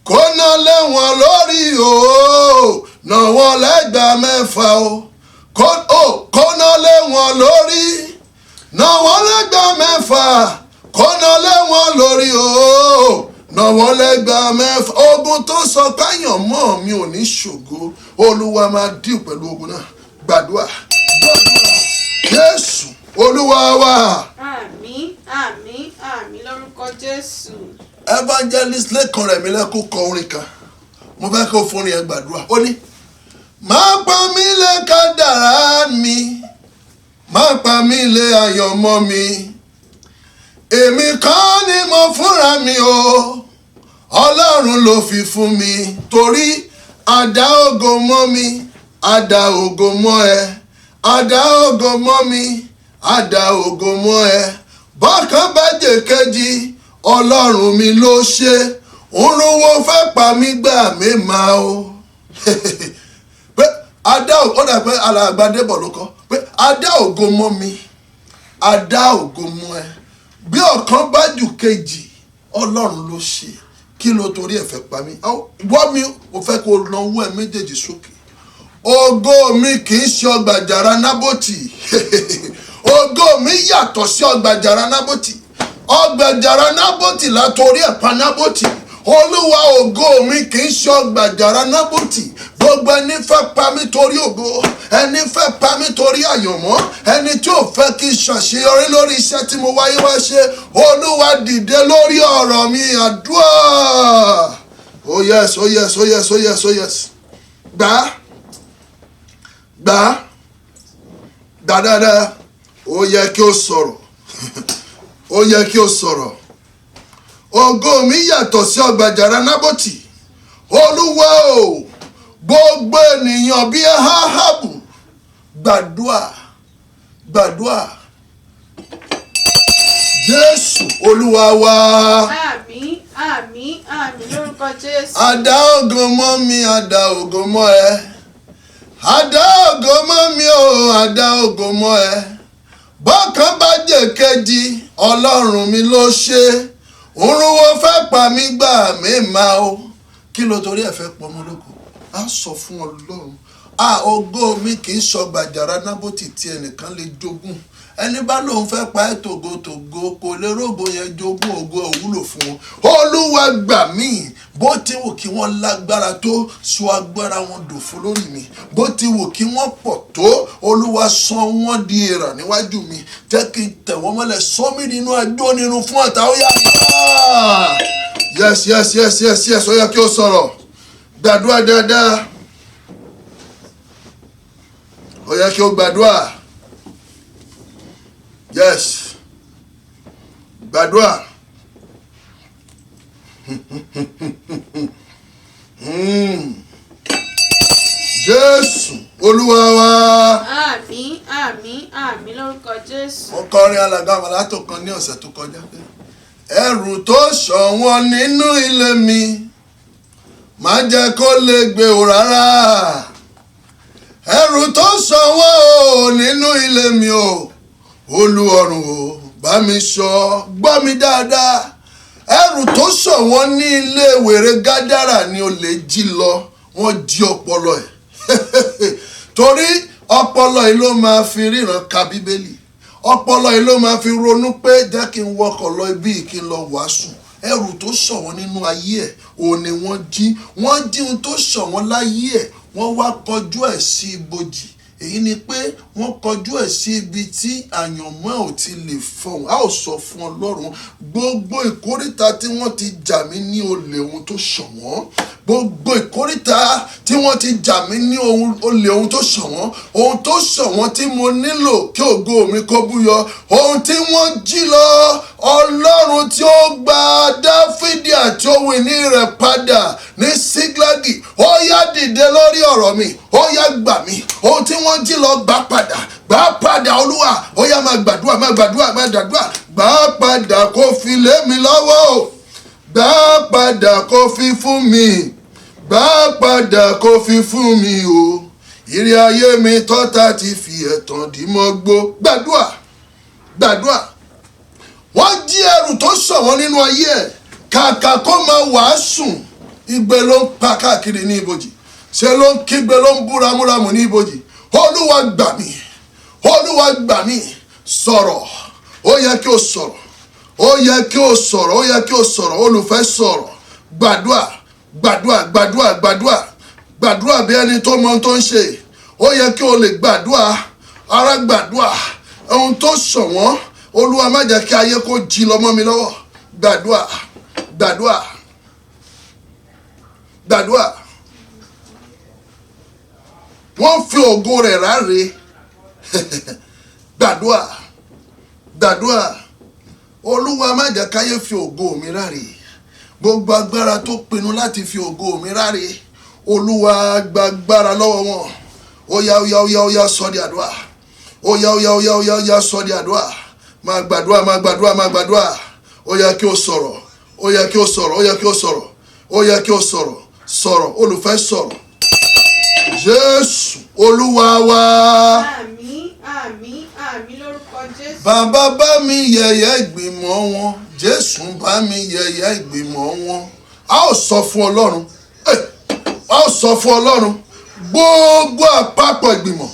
Kó ná lé wọn lórí o, ná wọn lẹ́gbà mẹ́fà o. Kó ná lé wọn lórí, ná wọn lẹ́gbà mẹ́fà. Kọ́nà lẹ́wọ̀n lórí o, nà wọ́n lẹ́gbàá mẹ́fà. Ogun tó sọ káyàn mọ́ mi ò ní ṣògo, Olúwa máa dì pẹ̀lú ogun náà. Gbàdúrà, gbàdúrà. Jésù Olúwa wa. Àmín, àmín, àmín lórúkọ Jésù. Evangelist Lékan Rẹ̀mílẹ́kún kọ orin kan, mo fẹ́ kó fún orin ẹ gbàdúrà. Ó ní, má pa mí lé kádàrá mi, má pa mí lé àyànmọ́ mi. Èmi kọ́ ni mo fúnra mi o, Ọlọ́run ọlọ́run ló fi fún mi torí àdá ògo mọ́ mi àdá ògo mọ́ ẹ àdá ògo mọ́ mi àdá ògo mọ́ ẹ bọ́kàn bá jẹ́ kejì ọlọ́run mi ló ṣe òrùwò fẹ́ pa mí gbà mí máa o pé àdá ó dà pé alàgbàdébọ̀ ló kọ́ pé àdá ògo mọ́ mi àdá ògo mọ́ ẹ bí ọ̀kan bá jù kejì ọlọ́run ló ṣe kí ló torí ẹ̀ fẹ́ pa mí wọ́n mi ò fẹ́ kó náwó ẹ méjèèjì sókè ògo mi kì í ṣe ọgbà àjàrà Nábótì ògo mi yàtọ̀ sí ọgbà àjàrà Nábótì ọgbà àjàrà Nábótì látòrí ẹ̀ pa Nábótì olúwa ògo mi kì í ṣe ọgbà àjàrà Nábótì gbogbo ẹni fẹ́ pa mí torí ògo ẹni fẹ́ pa mí torí àyànmọ́ ẹni tí ò fẹ́ kí n ṣàṣeyọrí lórí iṣẹ́ tí mo wáyé wá ṣe olúwa dìde lórí ọ̀rọ̀ mi àdúrà oh yes oh yes oh yes oh yes oh yes gbà dáadáa ó yẹ kí o sọ̀rọ̀ ó yẹ kí o sọ̀rọ̀ ògo mi yàtọ̀ sí ọgbà àjàrà Nábótì olúwa o gbogbo ènìyàn bíi Áhábù gbàdúà Jésù olúwa wa. Àmín àmín àmín lórúkọ Jésù. àdá ògo mọ́ mi àdá ògo mọ́ ẹ àdá ògo mọ́ mi o àdá ògo mọ́ ẹ bọ́kàn bá jẹ́ kejì ọlọ́run mi ló ṣe òrùwò fẹ́ pa mí gbà mí máa o kí ló torí ẹ̀ fẹ́ pọnmọ lóko á sọ fún ọlọ́run ògo mi kì í ṣọgbà àjàrà Nábótì tí ẹnìkan lè jogún ẹni bá lóun fẹ́ pa ẹ́ tògótògó kò lè rógo yẹn jogún ògo òwúlò fún wọn olúwa gbà mí bó ti wù kí wọ́n lágbára tó sọ agbára wọn dòfo lórí mi bó ti wù kí wọ́n pọ̀ tó olúwa sọ wọ́n di èèrà níwájú mi jẹ́ kí n tẹ̀ wọ́n mọ́lẹ̀ sọ mí nínú ajó nínú fún ọ̀tá ó yá yes yes yes yes yes ó yẹ kí o sọ̀rọ̀ gbàdúrà dáadáa ó yẹ kí o gbàdúrà yes gbàdúrà Jésù olúwa wa. Àmín àmín àmín lórúkọ Jésù. mo kọrin alàgbàmọ̀lá tó kan ní ọ̀sẹ̀ tó kọjá pé ẹrù tó ṣọ̀wọ́n nínú ilé mi má jẹ́ kó lè gbé o rárá ẹrù tó ṣọ̀wọ́n o nínú ilé mi o olúọ̀run o bá mi ṣọ́ gbọ́ mi dáadáa ẹrù tó ṣọ̀wọ́n ní ilé wèrè Gádárà ni olè jí lọ wọ́n jí ọpọlọ ẹ̀ torí ọpọlọ yìí ló máa fi ríran ka bíbélì ọpọlọ yìí ló máa fi ronú pé jẹ́ kí n wọkọ̀ lọ ibi kí n lọ wàásù ẹrù tó ṣọ̀wọ́n nínú ayé ẹ̀ òun ni wọ́n jí ohun tó ṣọ̀wọ́n láyé ẹ̀ wọ́n wá kọjú ẹ̀ sí ibojì èyí ni pé wọ́n kọjú ẹ̀ sí ibi tí àyànmọ́ ò ti lè fọhùn a ò sọ fún Ọlọ́run gbogbo ìkóríta tí wọ́n ti jà mí ní olè ohun tó ṣọ̀wọ́n gbogbo ìkóríta tí wọ́n ti jà mí ní olè ohun tó ṣọ̀wọ́n tí mo nílò kí ògo mi kó búyọ ohun tí wọ́n jí lọ Ọlọ́run tí ó gba Dáfídì àti ohun ìní rẹ̀ padà ní Síglágì ó yá dìde lórí ọ̀rọ̀ mi ó yá gbà mí ohun tí wọ́n jí lọ gbà padà olúwa ó yá máa gbàdúrà gbà padà kó fi lé mi lọ́wọ́ gbà padà kó fi fún mi gbà padà kó fi fún mi o ìrìn ayé mi tọ́ta ti fi ẹ̀tàn dì mọ́ gbó gbàdúrà wọ́n jí ẹrù tó ṣọ̀wọ́n nínú ayé ẹ̀ kàkà kó máa wàásù igbe ló ń pa káàkiri ní ibojì ṣe ló ń kígbe ló ń bú ramúramù ní ibojì olúwa gbà mí sọ̀rọ̀ ó yẹ kí o sọ̀rọ̀ olùfẹ́ sọ̀rọ̀ gbàdúrà bí ẹni tó mọ ohun tó ń ṣe ó yẹ kí o lè gbàdúrà ohun tó ṣọ̀wọ́n olúwa má jẹ́ kí ayé kó jí lọ mọ́ mi lọ́wọ́ gbàdúrà wọ́n fi ògo rẹ̀ ráre gbàdúrà olúwa má jẹ́ káyé fi ògo mi ráre gbogbo agbára tó pinnu láti fi ògo mi ráre, Olúwa gba agbára lọ́wọ́ wọn. Ó yá sọ di àdúrà. Ó yá sọ di àdúrà. Máa gbàdúrà. Ó yá kí o sọ̀rọ̀. Ó yá kí o sọ̀rọ̀. Sọ̀rọ̀, olùfẹ́ sọ̀rọ̀. Jésù Olúwa wa. Àmín lórúkọ Jésù. Bàbá bá mi yẹ̀yẹ́ ìgbìmọ̀ wọn. Jésù bá mi yẹ̀yẹ́ ìgbìmọ̀ wọn. A ó sọ fún Ọlọ́run. Gbogbo àpapọ̀ ìgbìmọ̀.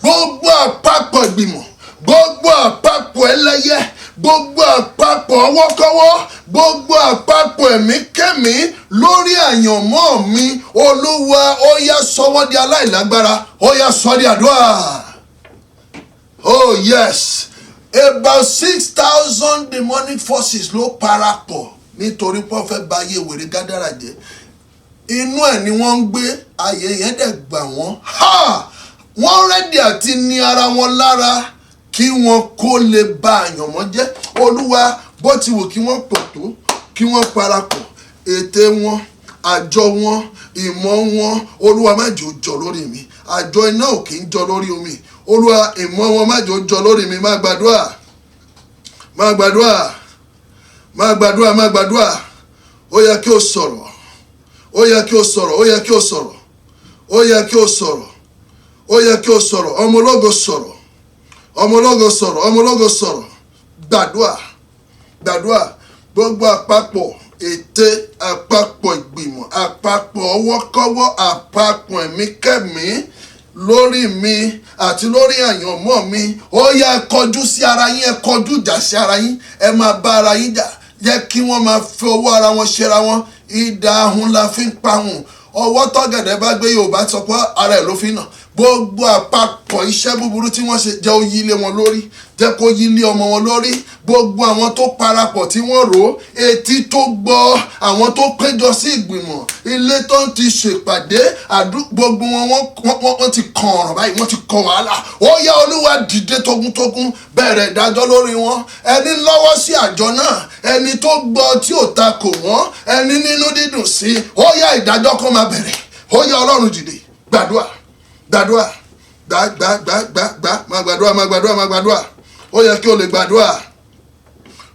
Gbogbo àpapọ̀ ìgbìmọ̀. Gbogbo àpapọ̀ ẹlẹ́yẹ. Gbogbo àpapọ̀ ọwọ́kọ́wọ́. Gbogbo àpapọ̀ ẹ̀mí kẹ́mí lórí àyànmọ́ mi. Olúwa ó yá sọ wọ́n di aláìlágbára. Ó yá sọ di àdúrà. Oh yes, about 6,000 demonic forces ló parapọ̀ nítorí pé wọ́n fẹ́ bà ayé wèrè Gádárà jẹ́. Inú ẹ̀ ni wọ́n ń gbé, ayé yẹn dẹ̀ gbà wọ́n. Wọ́n rẹ́dì àti ní ara wọn lára kí wọ́n kó lè bà àyànmọ́ jẹ́. Olúwa bó ti wù kí wọ́n pọ̀ tó, kí wọ́n parapọ̀, ète wọn, àjọ wọn, ìmọ̀ wọn, Olúwa má jẹ́ ó jọ lórí mi. Àjọ iná ò kì í jọ lórí omi. Olúwa ìmọ̀ wọn má jẹ́ ó jọ lórí mi. Má gbàdúrà. Ó yẹ kí o sọ̀rọ̀. Ọmọ ológo sọ̀rọ̀. Gbàdúrà. Gbogbo àpapọ̀ ète, àpapọ̀ ìgbìmọ̀, àpapọ̀ ọwọ́kọ́wọ́, àpapọ̀ ẹ̀mí kẹ́mí lórí mi àti lórí àyànmọ́ mi. Ó yá kọjú sí ara yín, ẹ kọjú ìjà sí ara yín. Ẹ máa bá ara yín jà. Jẹ́ kí wọ́n máa fi ọwọ́ ara wọn ṣera wọn. Idà ahun la fi ń pa hùn. Ọwọ́ tọ́gẹ̀dẹ̀ bá gbé Yorùbá sọ pé ara ẹ̀ ló fi nà. Gbogbo àpapọ̀ iṣẹ́ búburú tí wọ́n ṣe jẹ́ ó yí lé wọn lórí. Jẹ́ kó yí lé ọmọ wọn lórí. Gbogbo àwọn tó parapọ̀ tí wọ́n rò ó, etí tó gbọ́, àwọn tó péjọ sí ìgbìmọ̀, ilé tó ń ti ṣèpàdé, gbogbo wọ́n ti kàn ọ̀rọ̀ báyìí, wọ́n ti kàn wàhálà. Ó yá Olúwa dìde tógúntógún, bẹ̀rẹ̀ ìdájọ́ lórí wọn. Ẹni lọ́wọ́ sí àjọ náà, ẹni tó gbọ́ tí ò takò wọ́n, ẹni nínú dídùn sí, ó yá ìdájọ́ kó máa bẹ̀rẹ̀. Ó yá Ọlọ́run dìde, gbàdúrà. Má gbàdúrà. Ó yẹ kí o lè gbàdúrà.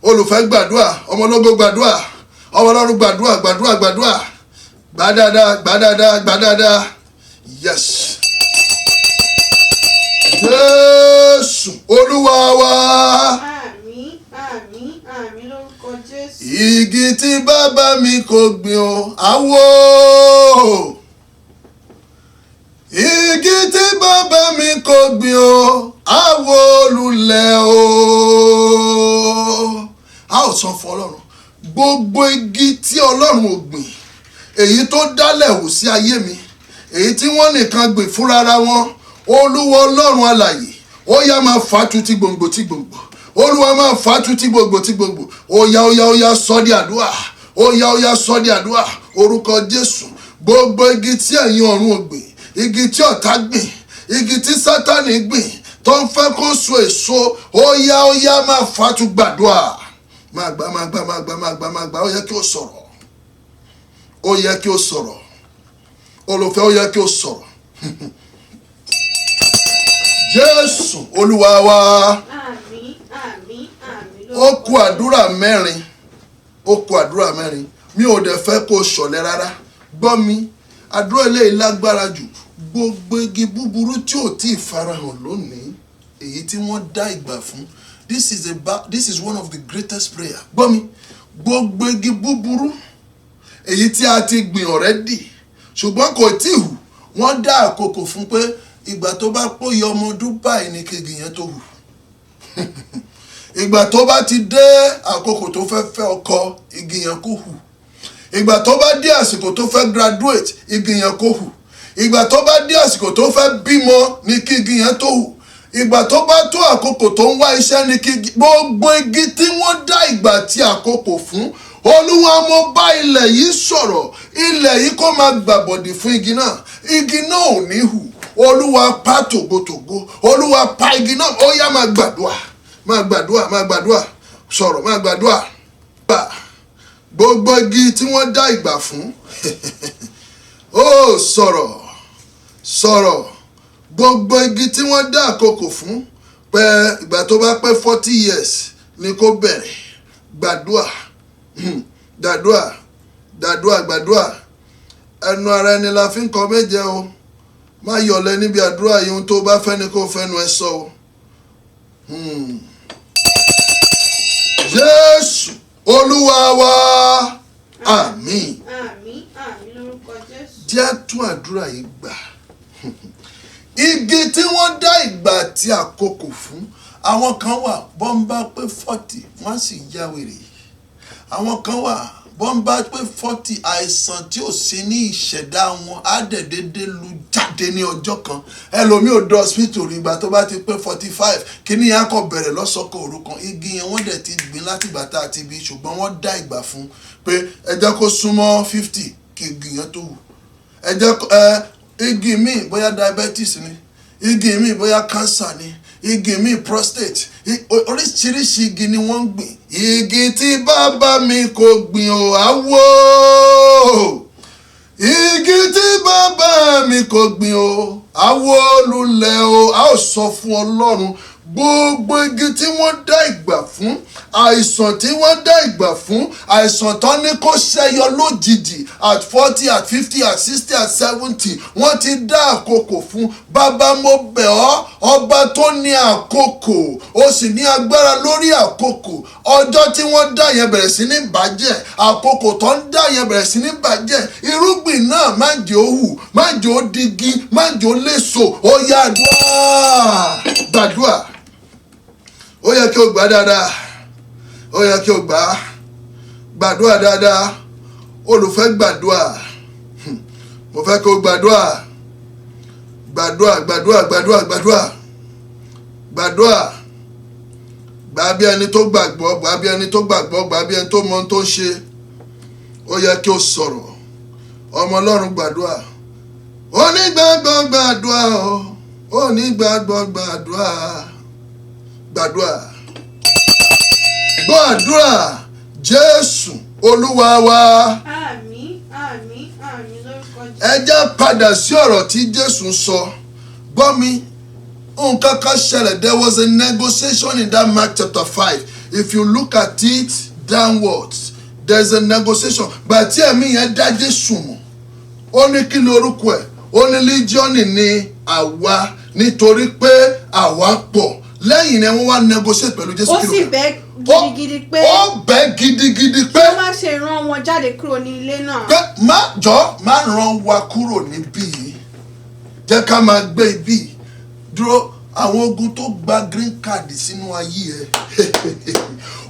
Olùfẹ́ gbàdúrà, ọmọ ológo gbàdúrà, ọmọ Ọlọ́run gbàdúrà. Gbà dáadáa. Yes. Jésù Olúwa wa. Àmín lórúkọ Jésù. Igi tí bàbá mi kò gbìn o, àwò. Igi tí bàbá mi kò gbìn o, àwò lulẹ̀ o. A ó sọ fún Ọlọ́run, gbogbo igi tí Ọlọ́run ò gbìn, èyí tó dálẹ̀ hù sí ayé mi, èyí tí wọ́n nìkan gbìn fúnra wọn, Olúwa Ọlọ́run alààyè, ó yá máa fàtú tí gbòǹgbò. Olúwa máa fàtú tí gbòǹgbò. Ó yá sọ di àdúrà. Ó yá sọ di àdúrà. Orúkọ Jésù. Gbogbo igi tí ẹ̀yin ọ̀run ò gbìn, igi tí ọ̀tá gbìn, igi tí Sátánì gbìn tó ń fẹ́ kó so èso, ó yá máa fàtú gbàdúrà. Máa gbà. Ó yẹ kí o sọ̀rọ̀. Olùfẹ́, ó yẹ kí o sọ̀rọ̀. Jésù Olúwa wa. Àmín. Ó kù àdúrà mẹ́rin. Mi ò dẹ̀ fẹ́ kó ṣọ̀lẹ rárá. Gbọ́ mi, àdúrà eléyìí lágbára jù. Gbogbo igi búburú tí ò tí ì farahàn lónìí, èyí tí wọ́n dá ìgbà fún. This is one of the greatest prayer. Gbọ́ mi, gbogbo igi búburú èyí tí a ti gbìn already ṣùgbọ́n kò tí hù, wọ́n dá àkókò fún pé ìgbà tó bá pòye ọmọ ọdún báyìí ni kejì yẹn tó hù. Ìgbà tó bá ti dé àkókò tó fẹ́ ọkọ, igi yẹn kò hù. Ìgbà tó bá dé àsìkò tó fẹ́ graduate, igi yẹn kò hù. Ìgbà tó bá dé àsìkò tó fẹ́ bímọ ni kí igi yẹn tó hù. Ìgbà tó bá tó àkókò tó ń wá iṣẹ́ ni kí gbogbo igi tí wọ́n dá ìgbà tí àkókò fún, Olúwa mo bá ilẹ̀ yìí sọ̀rọ̀, ilẹ̀ yìí kó máa gbàbọ̀dì fún igi náà. Igi náà ò ní hù. Olúwa pa tògótògó, Olúwa pa igi náà. Ó yá máa gbàdúrà. Sọ̀rọ̀, máa gbàdúrà. gbogbo igi tí wọ́n dá ìgbà fún ó sọ̀rọ̀ gbogbo igi tí wọ́n dá àkókò fún pé ìgbà tó bá pé 40 years ni kó bẹ̀rẹ̀ gbàdúà ẹnu ara ẹni la fi ń kọ méje o má yọ̀lẹ níbi àdúrà yìí ohun tó bá fẹ́ ni kó fẹ́nu ẹ sọ o. Jésù Olúwa wa àmín. Àmín lórúkọ Jésù. Jẹ́ tún àdúrà yìí gbà. Igi tí wọ́n dá ìgbà àti àkókò fún àwọn kan wà bọ́ńbà pé 40 wọ́n sì ya wèrè. Àwọn kan wà bọ́ńbà pé 40 àìsàn tí ò sí ní ìṣẹ̀dá wọn á dẹ̀dẹ̀dẹ̀ lu jáde ní ọjọ́ kan. Ẹlòmíì ò dọ̀ hospital rí ìgbà tó bá ti pé 45 kíní yẹn kò bẹ̀rẹ̀ lọ́sọ̀kọ̀ òrukàn. Igi yẹn wọ́n dẹ̀ ti gbìn láti ìgbà tá a ti bí ṣùgbọ́n wọ́n dá ìgbà fún pé ẹ jẹ́ kó súnmọ́ 50 kí igi yẹn tó wù. Ẹ jẹ́ igi míì bóyá diabetes ni, igi míì bóyá cancer ni, igi míì prostate, oríṣiríṣi igi ni wọ́n ń gbìn. Igi tí bàbá mi kò gbìn ò àwò, igi tí bàbá mi kò gbìn ò àwò lulẹ̀ o. A ó sọ fún Ọlọ́run gbogbo igi tí wọ́n dá ìgbà fún, àìsàn tí wọ́n dá ìgbà fún, àìsàn tán ní kó ṣẹyọ lójijì at 40 at 50 at 60 at 70 wọ́n ti dá àkókò fún. Bàbá mo bẹ̀ ọ́, ọba tó ní àkókò ó sì ní agbára lórí àkókò. Ọjọ́ tí wọ́n dá yẹn bẹ̀rẹ̀ sí ní bàjẹ́, àkókò tó ń dá yẹn bẹ̀rẹ̀ sí ní bàjẹ́. Irúgbìn náà má jẹ́ ó hù, má jẹ́ ó digi, má jẹ́ ó léso. Ó yá gbàdúrà. Ó yẹ kí o gbà dáadáa, ó yẹ kí o gbàdúrà dáadáa. Olùfẹ́ gbàdúrà, mo fẹ́ kí o gbàdúrà gbà bí ẹni tó gbàgbọ́, gbà bí ẹni tó gbàgbọ́, gbà bí ẹni tó mọ ohun tó ń ṣe. Ó yẹ kí o sọ̀rọ̀. Ọmọ Ọlọ́run gbàdúrà. Onígbàgbọ́ gbàdúrà o, onígbàgbọ́ gbàdúrà. Gbọ́ àdúrà Jésù Olúwa wa. Àmín lórúkọ Jésù. Ẹ jẹ́ padà sí ọ̀rọ̀ tí Jésù sọ. Gbọ́ mi, nǹkan kan ṣẹlẹ̀. There was a negotiation in that Mark chapter 5. If you look at it downwards, there's a negotiation. Gbà tí ẹ̀mí yẹn dá Jésù mọ̀, ó ní kí ni orúkọ ẹ̀? Ó ní Líjíọ́nì ni àwa nítorí pé àwa pọ̀. Lẹ́yìn ni wọ́n wá negotiate pẹ̀lú Jésù. Ó sì bẹ́ gidigidi pé ó bẹ́ gidigidi pé kí ó má ṣe rán wọn jáde kúrò ní ilé náà. Pé má rán wa kúrò níbí yìí. Jẹ́ ká máa gbé ibí. Dúró, àwọn ogun tó gba green card sínú ayé ẹ̀.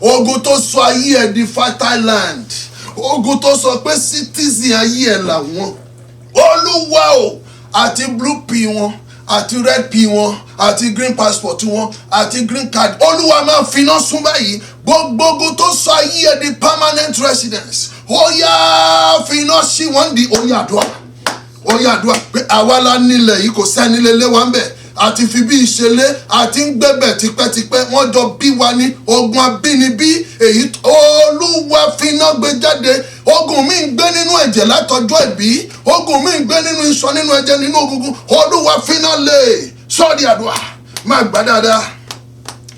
Ogun tó sọ ayé ẹ̀ di fertile land. Ogun tó sọ pé citizen ayé ẹ̀ làwọn. Olúwa o, àti blue p wọn, àti red p wọn, àti green passport wọn, àti green card. Olúwa máa finá sún báyìí. Gbogbo tó sọ ayé ẹ̀ di permanent residence. Ó yá finá sí wọn di ó yá àdúrà pé àwa la nílẹ̀ yìí, kò sẹ́ni lé lé wa ń bẹ̀. Àti fi bí ìṣẹ̀lẹ̀ àti ń gbẹ̀bẹ̀ tipẹ́tipẹ́, wọ́n jọ bí wa ní ogun abínibí. Èyí Olúwa finá gbé jáde. Ogun mi ń gbé nínú ẹ̀jẹ̀ látọjọ́ ìbí, ogun mi ń gbé nínú iṣan, nínú ẹ̀jẹ̀, nínú egungun. Olúwa finá lé. Sọ́ọ̀dì àdúrà máa gbà dáadáa,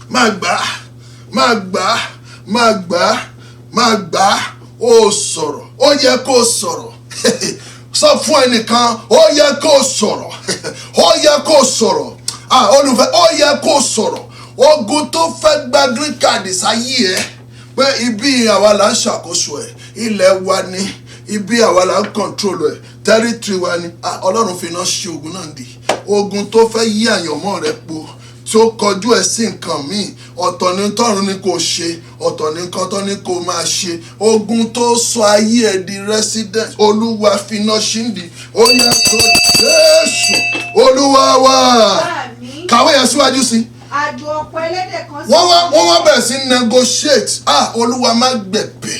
máa gbà. Ó sọ̀rọ̀, ó yẹ kó sọ̀rọ̀. Sọ fún ẹnìkan, ó yẹ kó sọ̀rọ̀. Ó yẹ kó sọ̀rọ̀. Olùfẹ́, ó yẹ kó sọ̀rọ̀. Ogun tó fẹ́ gba green card sáyé ẹ̀ pé ibi àwa là ń ṣàkóso ẹ̀, ilẹ̀ wa ni, ibi àwa là ń control ẹ̀, territory wa ni. Ọlọ́run fi iná ṣe ogun náà dì. Ogun tó fẹ́ yí àyànmọ́ rẹ po, tí ó kọjú ẹ̀ sí nǹkan míì. Ọ̀tọ̀ ni tọ́run ni kò ṣe, ọ̀tọ̀ ni nǹkan tó ní kó máa ṣe. Ogun tó sọ ayé ẹ̀ di residence, Olúwa finá ṣíndì. Ó yẹ kó Jésù Olúwa wa. Kàwé yẹn síwájú sí. Àjò ọ̀pọ̀ ẹlẹ́dẹ̀ kan sí. Wọ́n wá bẹ̀rẹ̀ sí negotiate. Olúwa má gbẹ̀bẹ̀.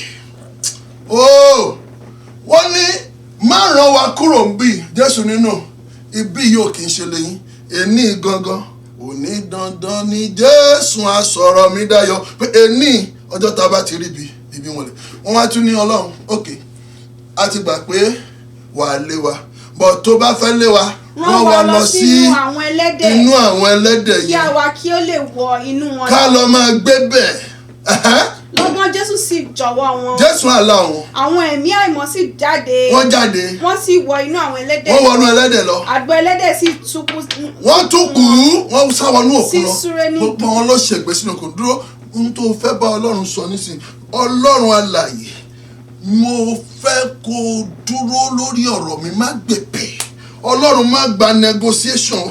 Wọ́n ní má ràn wá kúrò níbí. Jésù nínú ibi yóò kì í ṣe lẹ́yìn. Èní gangan, òní dandan ni Jésù á sọ̀rọ̀ mi dayọ̀. Pé èní ọjọ́ tá a bá ti rí ibi wọn lè. wọ́n wá tún ní Ọlọ́run okay a ti gbà pé wà á lé wa but tó bá fẹ́ lé wa rán wa lọ sí inú àwọn ẹlẹ́dẹ̀ yìí kí àwa kí ó lè wọ inú wọn ká lọ máa gbé bẹ̀. lọ́gán Jésù sì jọ̀wọ́ wọn. Jésù àlá wọn. àwọn ẹ̀mí àìmọ́ sì jáde. wọ́n jáde. wọ́n sì wọ inú àwọn ẹlẹ́dẹ̀. wọ́n wọnú ẹlẹ́dẹ̀ lọ. àgbo ẹlẹ́dẹ̀ sì túkú. wọ́n túkú wọ́n sá wọnú òkun lọ. sí súré ní. gbogbo wọn ló ṣègbè sínú òkun dúró ohun tó fẹ́ bá Ọlọ́run sọ nísìnyí Ọlọ́run alààyè mo fẹ́ kó dúró lórí ọ̀rọ̀ mi má gbèpè Ọlọ́run má gba negotiation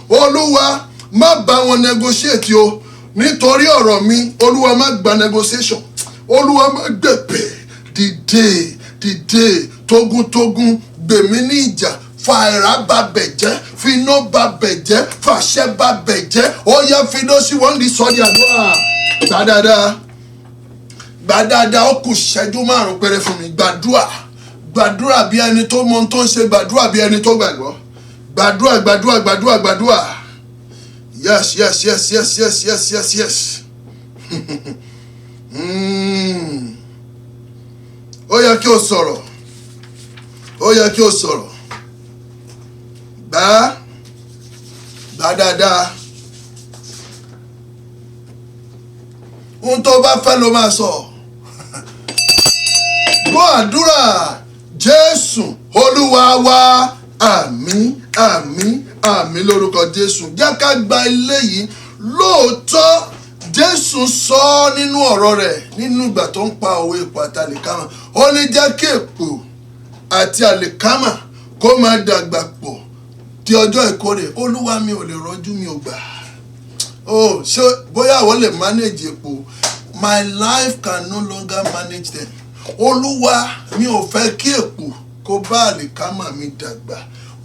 Olúwa má bá wọn negotiate o nítorí ọ̀rọ̀ mi Olúwa má gba negotiation Olúwa má gbèpè dìde tógúntógún gbèmí ní ìjà fàìrà bá bẹ̀ jẹ́ finá bá bẹ̀ jẹ́ fàṣẹ bá bẹ̀ jẹ́ ó yá finá sí wọn ní sọ́ọ́dì àdúrà gbàdáadáa ó kù ṣẹ́jú 5 péré fún mi gbàdúrà bí ẹni tó mọ ohun tó ń ṣe gbàdúrà bí ẹni tó gbàgbọ́ gbàdúrà yes ó yẹ kí o sọ̀rọ̀ gbà dáadáa ohun tó bá fẹ́ ló máa sọ gbọ́ àdúrà Jésù Olúwa wa àmín lórúkọ Jésù jẹ́ ká gba ilé yìí lóòótọ́ Jésù sọ nínú ọ̀rọ̀ rẹ̀ nínú ìgbà tó ń pa òwe èpò àti àlìkámà ó ní jẹ́ kí èpò àti àlìkámà kó máa dàgbà pọ̀ di ọjọ́ ìkórè Olúwa mi ò lè rọ́jú mi ò gbà ṣé bóyá àwọn lè manage èpò my life can no longer manage them Olúwa mi ò fẹ́ kí èpò kó bá àlìkámà mi dàgbà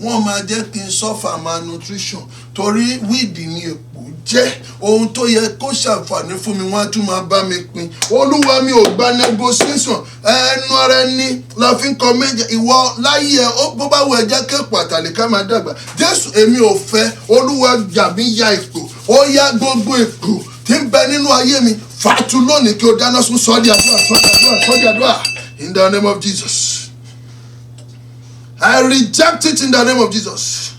wọ́n máa jẹ́ kí n suffer malnutrition torí wíìdì ni èpò jẹ́ ohun tó yẹ kó ṣàǹfààní fún mi wọ́n á tún máa bá mi pín Olúwa mi ò gba negotiation ẹnu ara ẹni la fi ń kọ méje ìwọ láyé ẹ bó bá wọ ẹjẹ kéèpò àtàlíkà máa dàgbà Jésù èmi ò fẹ́ Olúwa jà mí ya èpò ó yá gbogbo èpò tí ń bẹ nínú ayé mi fàtú lónìí kí o dáná sun sọ́ọ́dì àdúrà in the name of Jesus. I reject it in the name of Jesus.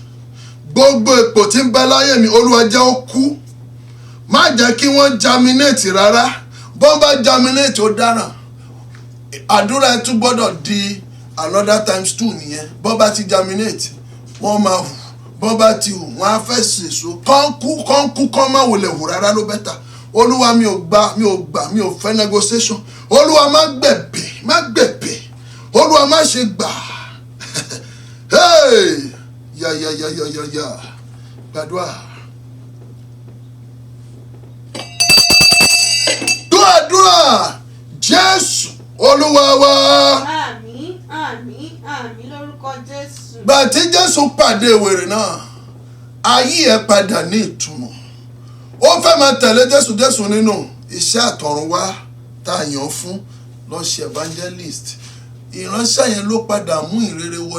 Gbogbo èpò tí ń bẹ láyé mi Olúwa jẹ́ ó kú. Má jẹ́ kí wọ́n germinate rárá. Bọ́n bá germinate ó dáràn. Àdúrà ẹ̀ tún gbọ́dọ̀ di another times 2 nìyẹn. Bọ́n bá ti germinate wọ́n máa hù. Bọ́n bá ti hù wọ́n á fẹ́ sèso. Kán má wòlẹ̀ hù rárá ló bẹ́tà. Olúwa mi ò fẹ́ negotiation. Olúwa má gbẹ̀bẹ̀. Olúwa má ṣe gbà. Hey! Ya. Gbàdúrà. Àdúrà Jésù Olúwa wa. Àmín lórúkọ Jésù. Gbà tí Jésù pàdé wèrè náà, ayé ẹ̀ padà ní ìtumọ̀. Ó fẹ́ máa tẹ̀lé Jésù nínú iṣẹ́ àtọ̀runwá tá a yàn fún lọ ṣe evangelist. Ìránṣẹ́ yẹn ló padà mú ìrere wọ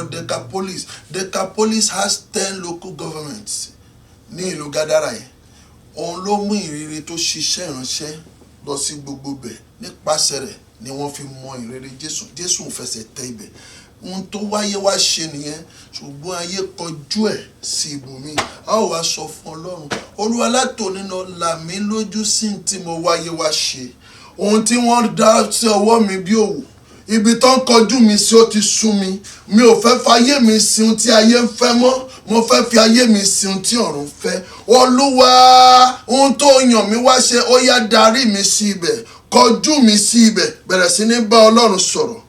Decapolis has 10 local governments ní ìlú Gádárà yẹn. Òun ló mú ìrere tó ṣiṣẹ́ ìránṣẹ́ lọ sí gbogbo bẹ̀ nípasẹ̀ rẹ̀ ni wọ́n fi mọ ìrere Jésù ń fẹsẹ̀ tẹ ibẹ̀. Ohun tó wáyé wá ṣe nìyẹn ṣùgbọ́n ayé kọjú ẹ̀ sí ibòmí. A ó wá sọ fún Ọlọ́run Olúwa látòní lọ là mí lójú sí tí mo wáyé wá ṣe. Ohun tí wọ́n dá sí ọwọ́ mi bí òwò ibi tó ń kọjú mi sí ó ti sú mi ò fẹ́ fayé mi sí ohun tí ayé ń fẹ́ mọ́ mo fẹ́ fi ayé mi sí ohun tí ọ̀run fẹ́ Olúwa ohun tó yàn mí wá ṣe ó yá darí mi sí ibẹ̀ kọjú mi sí ibẹ̀ bẹ̀rẹ̀ sí ní bá Ọlọ́run sọ̀rọ̀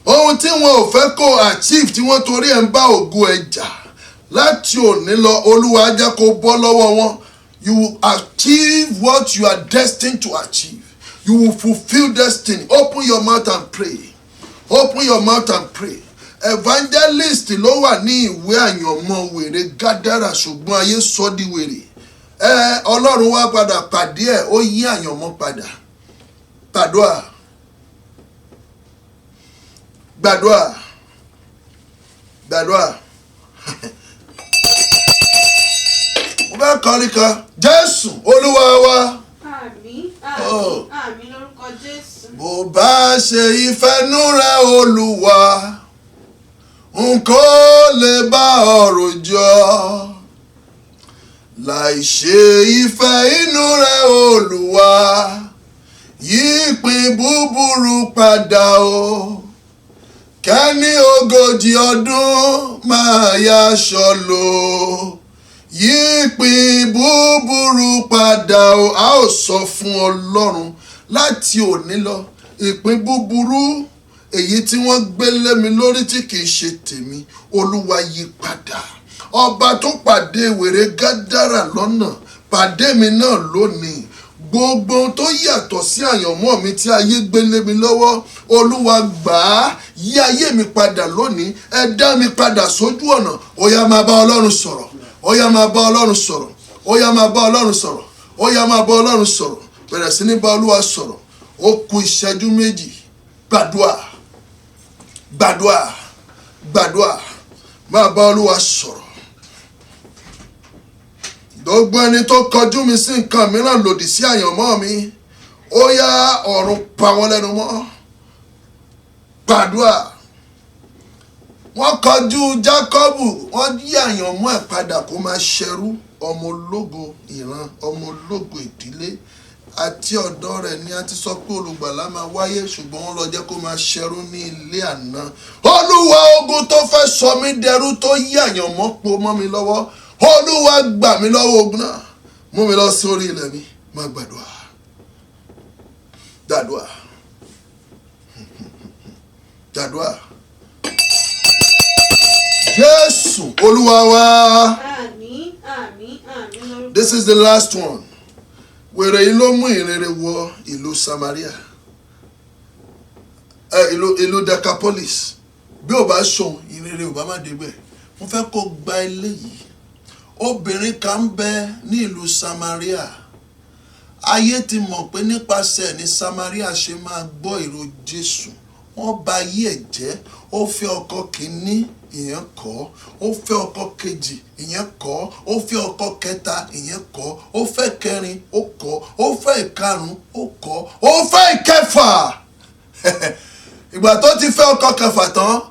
ohun tí wọn ò fẹ́ kó achieve tí wọ́n torí ẹ̀ ń bá ògo ẹ̀ jà láti òní lọ Olúwa jẹ́ kó bọ́ lọ́wọ́ wọn. You will achieve what you are destined to achieve. You will fulfill destiny. Open your mouth and pray. Evangelist ló wà ní ìwé àyànmọ́ wèrè Gádárà ṣùgbọ́n ayé sọ di wèrè. Ọlọ́run wá padà pàdé ẹ̀ ó yí àyànmọ́ padà. Gbàdúrà. Mo bá kọrin kan Jésù Olúwa wa. Àmín àmín lórúkọ Jésù. Bó bá ṣe ìfẹ́nú rẹ Olúwa, n kò lè bá ọ̀rọ̀ jọ. Láì ṣe ìfẹ́ inú rẹ Olúwa, yípin búburú padà o. Kẹ́ni ogójì ọdún máa yaṣọ lò, yípin búburú padà o. A ó sọ fún Ọlọ́run láti òní lọ, ìpín búburú èyí tí wọ́n gbé lé mi lórí tí kìí ṣe tèmi, Olúwa yí padà. Ọba tó pàdé wèrè Gádárà lọ́nà, pàdé mi náà lónìí. Gbogbo tó yàtọ̀ sí àyànmọ́ mi tí ayé gbé lé mi lọ́wọ́, Olúwa gbà á, yí ayé mi padà lónìí, ẹ dá mi padà sójú ọ̀nà. Ó yá máa bá Ọlọ́run sọ̀rọ̀, ó yá máa bá Ọlọ́run sọ̀rọ̀, ó yá máa bá Ọlọ́run sọ̀rọ̀, ó yá máa bá Ọlọ́run sọ̀rọ̀. Bẹ̀rẹ̀ sí ní bá Olúwa sọ̀rọ̀. Ó kù ìṣẹ́jú méjì. Gbàdúà, gbàdúà, gbàdúà, máa bá Olúwa sọ̀rọ̀. Gbogbo ẹni tó kọjú mi sí nǹkan mìíràn lòdì sí àyànmọ́ mi, ó yá ọ̀run pa wọ́n lẹ́nu mọ́. Gbàdúà. Wọ́n kọjú Jákọ́bù, wọ́n yí àyànmọ́ ẹ̀ padà kó máa ṣẹrú, ọmọ ológo ìran, ọmọ ológo ìdílé. Àti ọ̀dọ̀ rẹ̀ ni a ti sọ pé olùgbàlà máa wáyé, ṣùgbọ́n wọ́n lọ jẹ́ kó máa ṣẹrú ní ilé àná. Olúwa, ogun tó fẹ́ sọ mí dẹrú, tó yí àyànmọ́ po mọ́ mi lọ́wọ́, Olúwa gbà mí lọ́wọ́ ogun náà, mú mi lọ sí orí ilẹ̀ mi. Má gbàdúrà, gbàdúrà, gbàdúrà. Jésù Olúwa wa. Àmín, àmín, àmín lórúkọ. This is the last one. Wèrè yìí ló mú ìrere wọ ìlú Samaria, ìlú Decapolis. Bí o bá ṣòun, ìrere ò bá má débẹ̀. Mo fẹ́ kó gba eléyìí. Obìnrin kan ń bẹ ní ìlú Samaria. Ayé ti mọ̀ pé nípasẹ̀ ní Samaria ṣe máa gbọ́ ìró Jésù. Wọ́n bà ayé ẹ̀ jẹ́. Ó fẹ́ ọkọ kìíní, ìyẹn kọ̀. Ó fẹ́ ọkọ kejì, ìyẹn kọ̀. Ó fẹ́ ọkọ kẹta, ìyẹn kọ̀. Ó fẹ́ kẹrin, ó kọ̀. Ó fẹ́ ìkarùn-ún, ó kọ̀. Ó fẹ́ ìkẹfà. Ìgbà tó ti fẹ́ ọkọ kẹfà tán,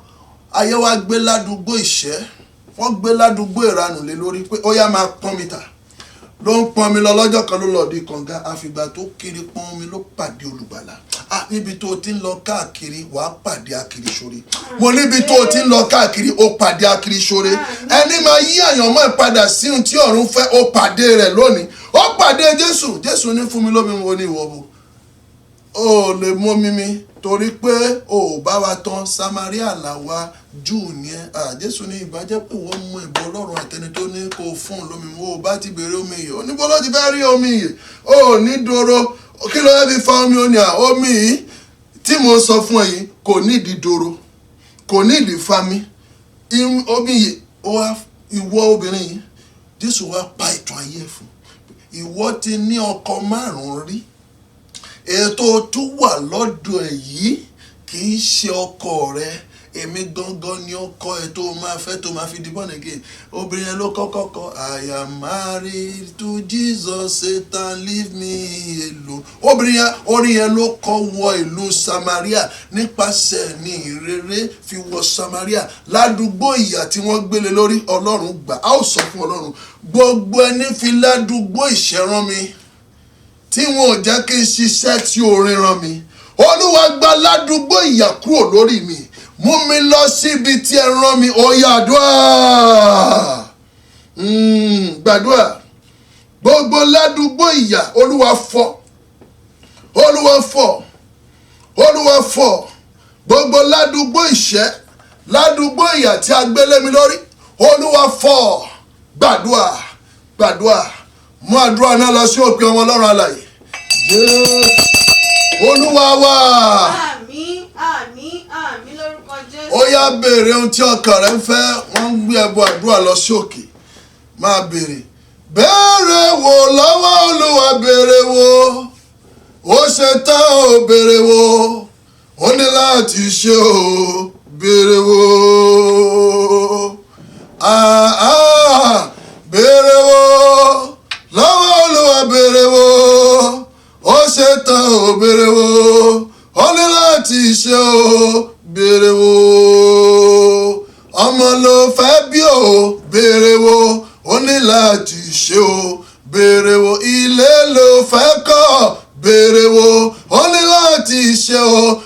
ayé wa gbé ládùúgbò ìṣẹ́. Wọ́n gbé ládùúgbò ìranù lé lórí pé ó yá máa pọ́n mi tà. Ló ń pọ́n mi lọ lọ́jọ́ kan, ló lọ di kànga. Àfìgbà tó kiri pọ́n mi ló pàdé olùgbàlà. Níbi tó ti ń lọ káàkiri, wàá pàdé akiriṣore. Mo níbi tó ti ń lọ káàkiri, ó pàdé akiriṣore. Ẹni máa yí àyànmọ́ ìpadà sí ohun tí ọ̀run fẹ́, ó pàdé rẹ̀ lónìí. Ó pàdé Jésù. Jésù ní fún mi lómi, mo ní ìwọ bo. Ó lè mú mímí torí pé ó bá wa tán. Samaria làwa Júù ni ẹ́. Jésù ní ìbàjẹ́ pé wọ́n mú ìbọn Ọlọ́run àtẹni tó ní kó fún lómi, ó bá ti bèrè omi yìí. Ó ní bó ló ti fẹ́ rí omi yìí. Ó ní dòrò. Kí ló yẹ fi fa omi? Ó ní omi yìí tí mo sọ fún ẹ yìí kò nídìí dòrò, kò nídìí fami. Omi yìí, ìwọ obìnrin yìí, Jésù wá pa ìtàn ayé fún. Ìwọ ti ní ọkọ 5 rí. Ètò tó wà lọ́dọ̀ ẹ̀ yìí kì í ṣe ọkọ rẹ. Èmi gangan ni ọkọ ẹ̀ tó máa fẹ́, tó máa fi di born again. Obìnrin yẹn ló kọ́kọ́ kọ, I am married to Jesus, Satan leave me alone. Obìnrin yẹn, orin yẹn ló kọ́ wọ ìlú Samaria. Nípasẹ̀ ní ìrere fi wọ Samaria. Ládùúgbò ìyà tí wọ́n gbélé lórí, Ọlọ́run gbà. A ó sọ fún Ọlọ́run, gbogbo ẹni fi ládùúgbò ìṣẹ́ rán mi, tí wọn ò jẹ́ kí n ṣiṣẹ́ tí orin rán mi, Olúwa gba ládùúgbò ìyà kúrò lórí mi. Mú mi lọ síbi tí ẹ rán mi. Ó yá àdúrà. Gbàdúrà. Gbogbo ládùúgbò ìyà, Olúwa fọ́. Olúwa fọ́. Olúwa fọ́. Gbogbo ládùúgbò ìṣẹ́, ládùúgbò ìyà tí a gbélé mi lórí, Olúwa fọ́. Gbàdúrà. Gbàdúrà. Mú àdúrà náà lọ sí òpin ọmọ Ọlọ́run alààyè. Jésù Olúwa wa. Àmín, àmín, àmín lórúkọ Jésù. Ó yá béèrè ohun tí ọkàn rẹ ń fẹ́. Wọ́n ń gbé ẹbọ àdúrà lọ sí òkè. Máa béèrè. Béèrè wò lọ́wọ́ Olúwa, béèrè wò. Ó ṣe tán o, béèrè wò. Ó ní láti ṣe o, béèrè wò. Béèrè wò lọ́wọ́ Olúwa, béèrè wò. Ó ṣe béèrè wò ó ní láti ṣe o béèrè wò ọmọ ló fẹ́ bí o béèrè wò ó ní láti ṣe o béèrè wò ilé ló fẹ́ kọ́ béèrè wò ó ní láti ṣe o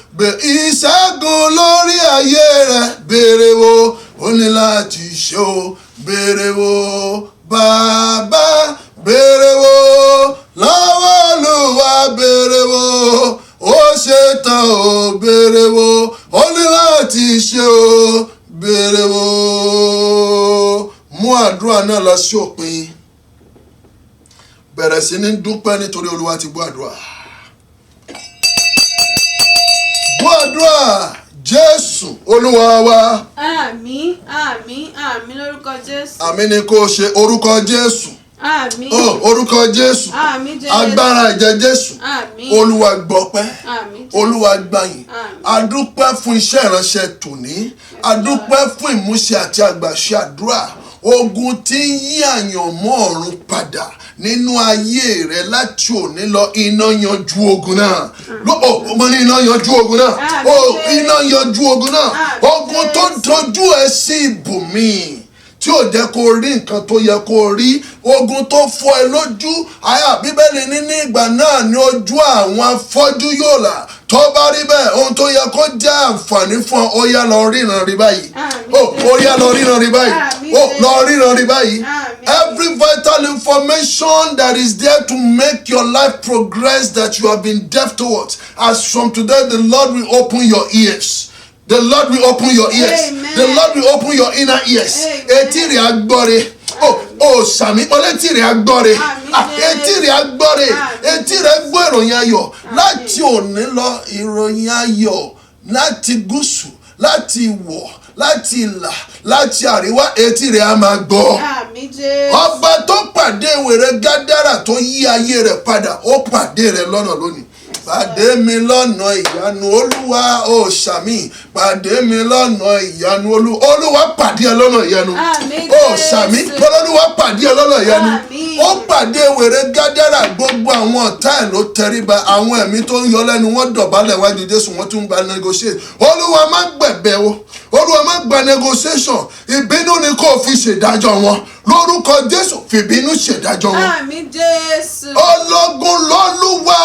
ìṣẹ́gun lórí ayé rẹ̀ béèrè wò ó ní láti ṣe o béèrè wò bàbá béèrè wò lọ́wọ́ Olúwa béèrè wò ó ṣetán o béèrè wò ó ní láti ṣe o béèrè wò. Mú àdúrà náà lọ sí òpin, bẹ̀rẹ̀ sí ní dúpẹ́ nítorí Olúwa ti gbọ́ àdúrà. Gbọ́ àdúrà Jésù Olúwa wa. Àmín, àmín, àmín lórúkọ Jésù. Àmín ni kó o ṣe orúkọ Jésù. Àmín. Orúkọ Jésù. Àmín Jésù. Agbára ẹ̀jẹ̀ Jésù. Àmín. Olúwa gbọpẹ́. Àmín Jésù. Olúwa gbàyìn. Àmín. Adúpẹ́ fún iṣẹ́ ìránṣẹ́ tòní. Adúpẹ́ fún ìmúṣẹ àti àgbàṣe àdúrà. Ogun tí ń yí àyànmọ́ ọ̀run padà nínú ayé rẹ láti òní lọ, iná yanjú ogun náà. Mo ní iná yanjú ogun náà. Iná yanjú ogun náà. Ogun tó dojú ẹ sí ibòmíì tí ò jẹ́ kó rí nǹkan tó yẹ kó rí, ogun tó fọ́ ẹ lójú. Àyà Bíbélì ní ìgbà náà ní ojú àwọn afọ́jú yóò là. Tó bá rí bẹ́ẹ̀, ohun tó yẹ kó jẹ́ àǹfààní fún ọ, ó yá lọ ríran rí báyìí. Ó yá lọ ríran rí báyìí. Lọ ríran rí báyìí. Every vital information that is there to make your life progress that you have been deaf towards, as from today the Lord will open your ears. The Lord will open your ears. Amen. The Lord will open your inner ears. Etí rẹ̀ agbọ́re. Sàmì ọlẹ́tí rẹ̀ agbọ́re. Etí rẹ̀ agbọ́re. Etí rẹ̀ gbọ́ ìròyìn ayọ̀. Láti òní lọ, ìròyìn ayọ̀ láti gúúsù, láti ìwọ̀, láti ìlà, láti àríwá, etí rẹ̀ á máa gbọ́. Àmín Jésù. Ọba tó pàdé wèrè Gádárà tó yí ayé rẹ̀ padà, ó pàdé rẹ̀ lọ́nà lónìí. Pàdé mi lọ́nà ìyanu Olúwa, ó sàmì. Pàdé mi lọ́nà ìyanu Olúwa pàdé ẹ lọ́nà ìyanu. Ó sàmì. Olúwa pàdé ẹ lọ́nà ìyanu. Ó pàdé wèrè Gádárà, gbogbo àwọn ọ̀tá ẹ̀ ló tẹríba. Àwọn ẹ̀mí tó ń yọ lẹ́nu wọn dọ̀bálẹ̀ wájú Jésù, wọ́n tún gba negotiate. Olúwa má gbẹ̀bẹ̀ o. Olúwa má gba negotiation. Ìbínú ni kò fi ṣèdájọ́ wọn. Lórúkọ Jésù fìbínú ṣèdájọ́ wọn. Àmín Jésù. Ológun lọ́lúwa.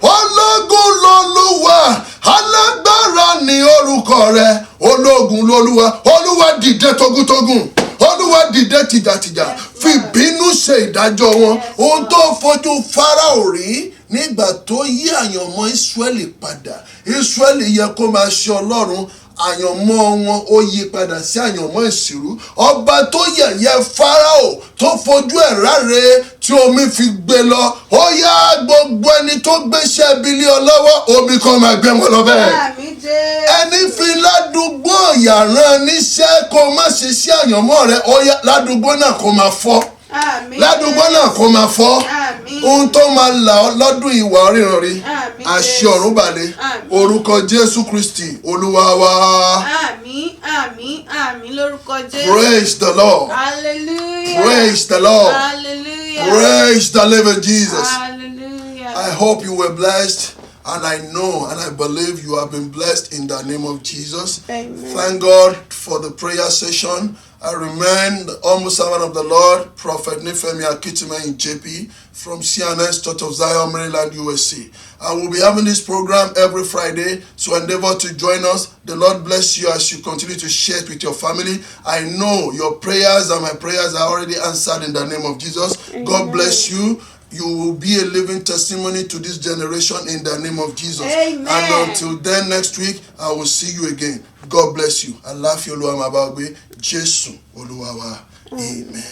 Ológun lolúwa, alágbára ni orúkọ rẹ̀. Ológun lolúwa, Olúwa dìde togun-togun, Olúwa dìde tìjàtìjà, fìbínú ṣe ìdájọ́ wọn. Ohun tó fojú Fáráò rí nígbà tó yí àyànmọ́ Ísírẹ́lì padà. Ísírẹ́lì yẹ kó máa ṣe Ọlọ́run, àyànmọ́ wọn ó yí padà sí àyànmọ́ ìṣirú. Ọba tó yẹ̀yẹ́ Fáráò tó fojú ẹ̀ ráre tí omi fi gbé lọ, ó yá gbogbo ẹni tó gbéṣẹ́ ibi lé ọ lọ́wọ́, omi kan máa gbé wọn lọ bẹ́ẹ̀. Àmín Jésù. Ẹni fi ládùúgbò yàrá níṣẹ́ kó má ṣe sí àyànmọ́ rẹ̀, ó yá ládùúgbò náà kó máa fọ́. Àmín. Ládùúgbò náà kó máa fọ́. Àmín. Ohun tó máa là ọ́ lọ́dún ìwà ríran rí. Àmín Àṣẹ ọ̀run balẹ̀. Àmín. Orúkọ Jésù Kristi Olúwa wa. Àmín, àmín, àmín lórúkọ Jésù. Praise the Lord. Hallelujah. Praise the Lord. Hallelujah. Praise the living Jesus. Hallelujah. I hope you were blessed, and I know and I believe you have been blessed in the name of Jesus. Amen. Thank God for the prayer session. I remain the humble servant of the Lord, Prophet Nifemi Akitime in JP from CNS Church of Zion, Maryland, USA. I will be having this program every Friday, so endeavor to join us. The Lord bless you as you continue to share it with your family. I know your prayers and my prayers are already answered in the name of Jesus. Amen. God bless you. You will be a living testimony to this generation in the name of Jesus. Amen. And until then, next week, I will see you again. God bless you. I love you, Oluwa Mabagbe. Jesu Oluwa wa. Amen.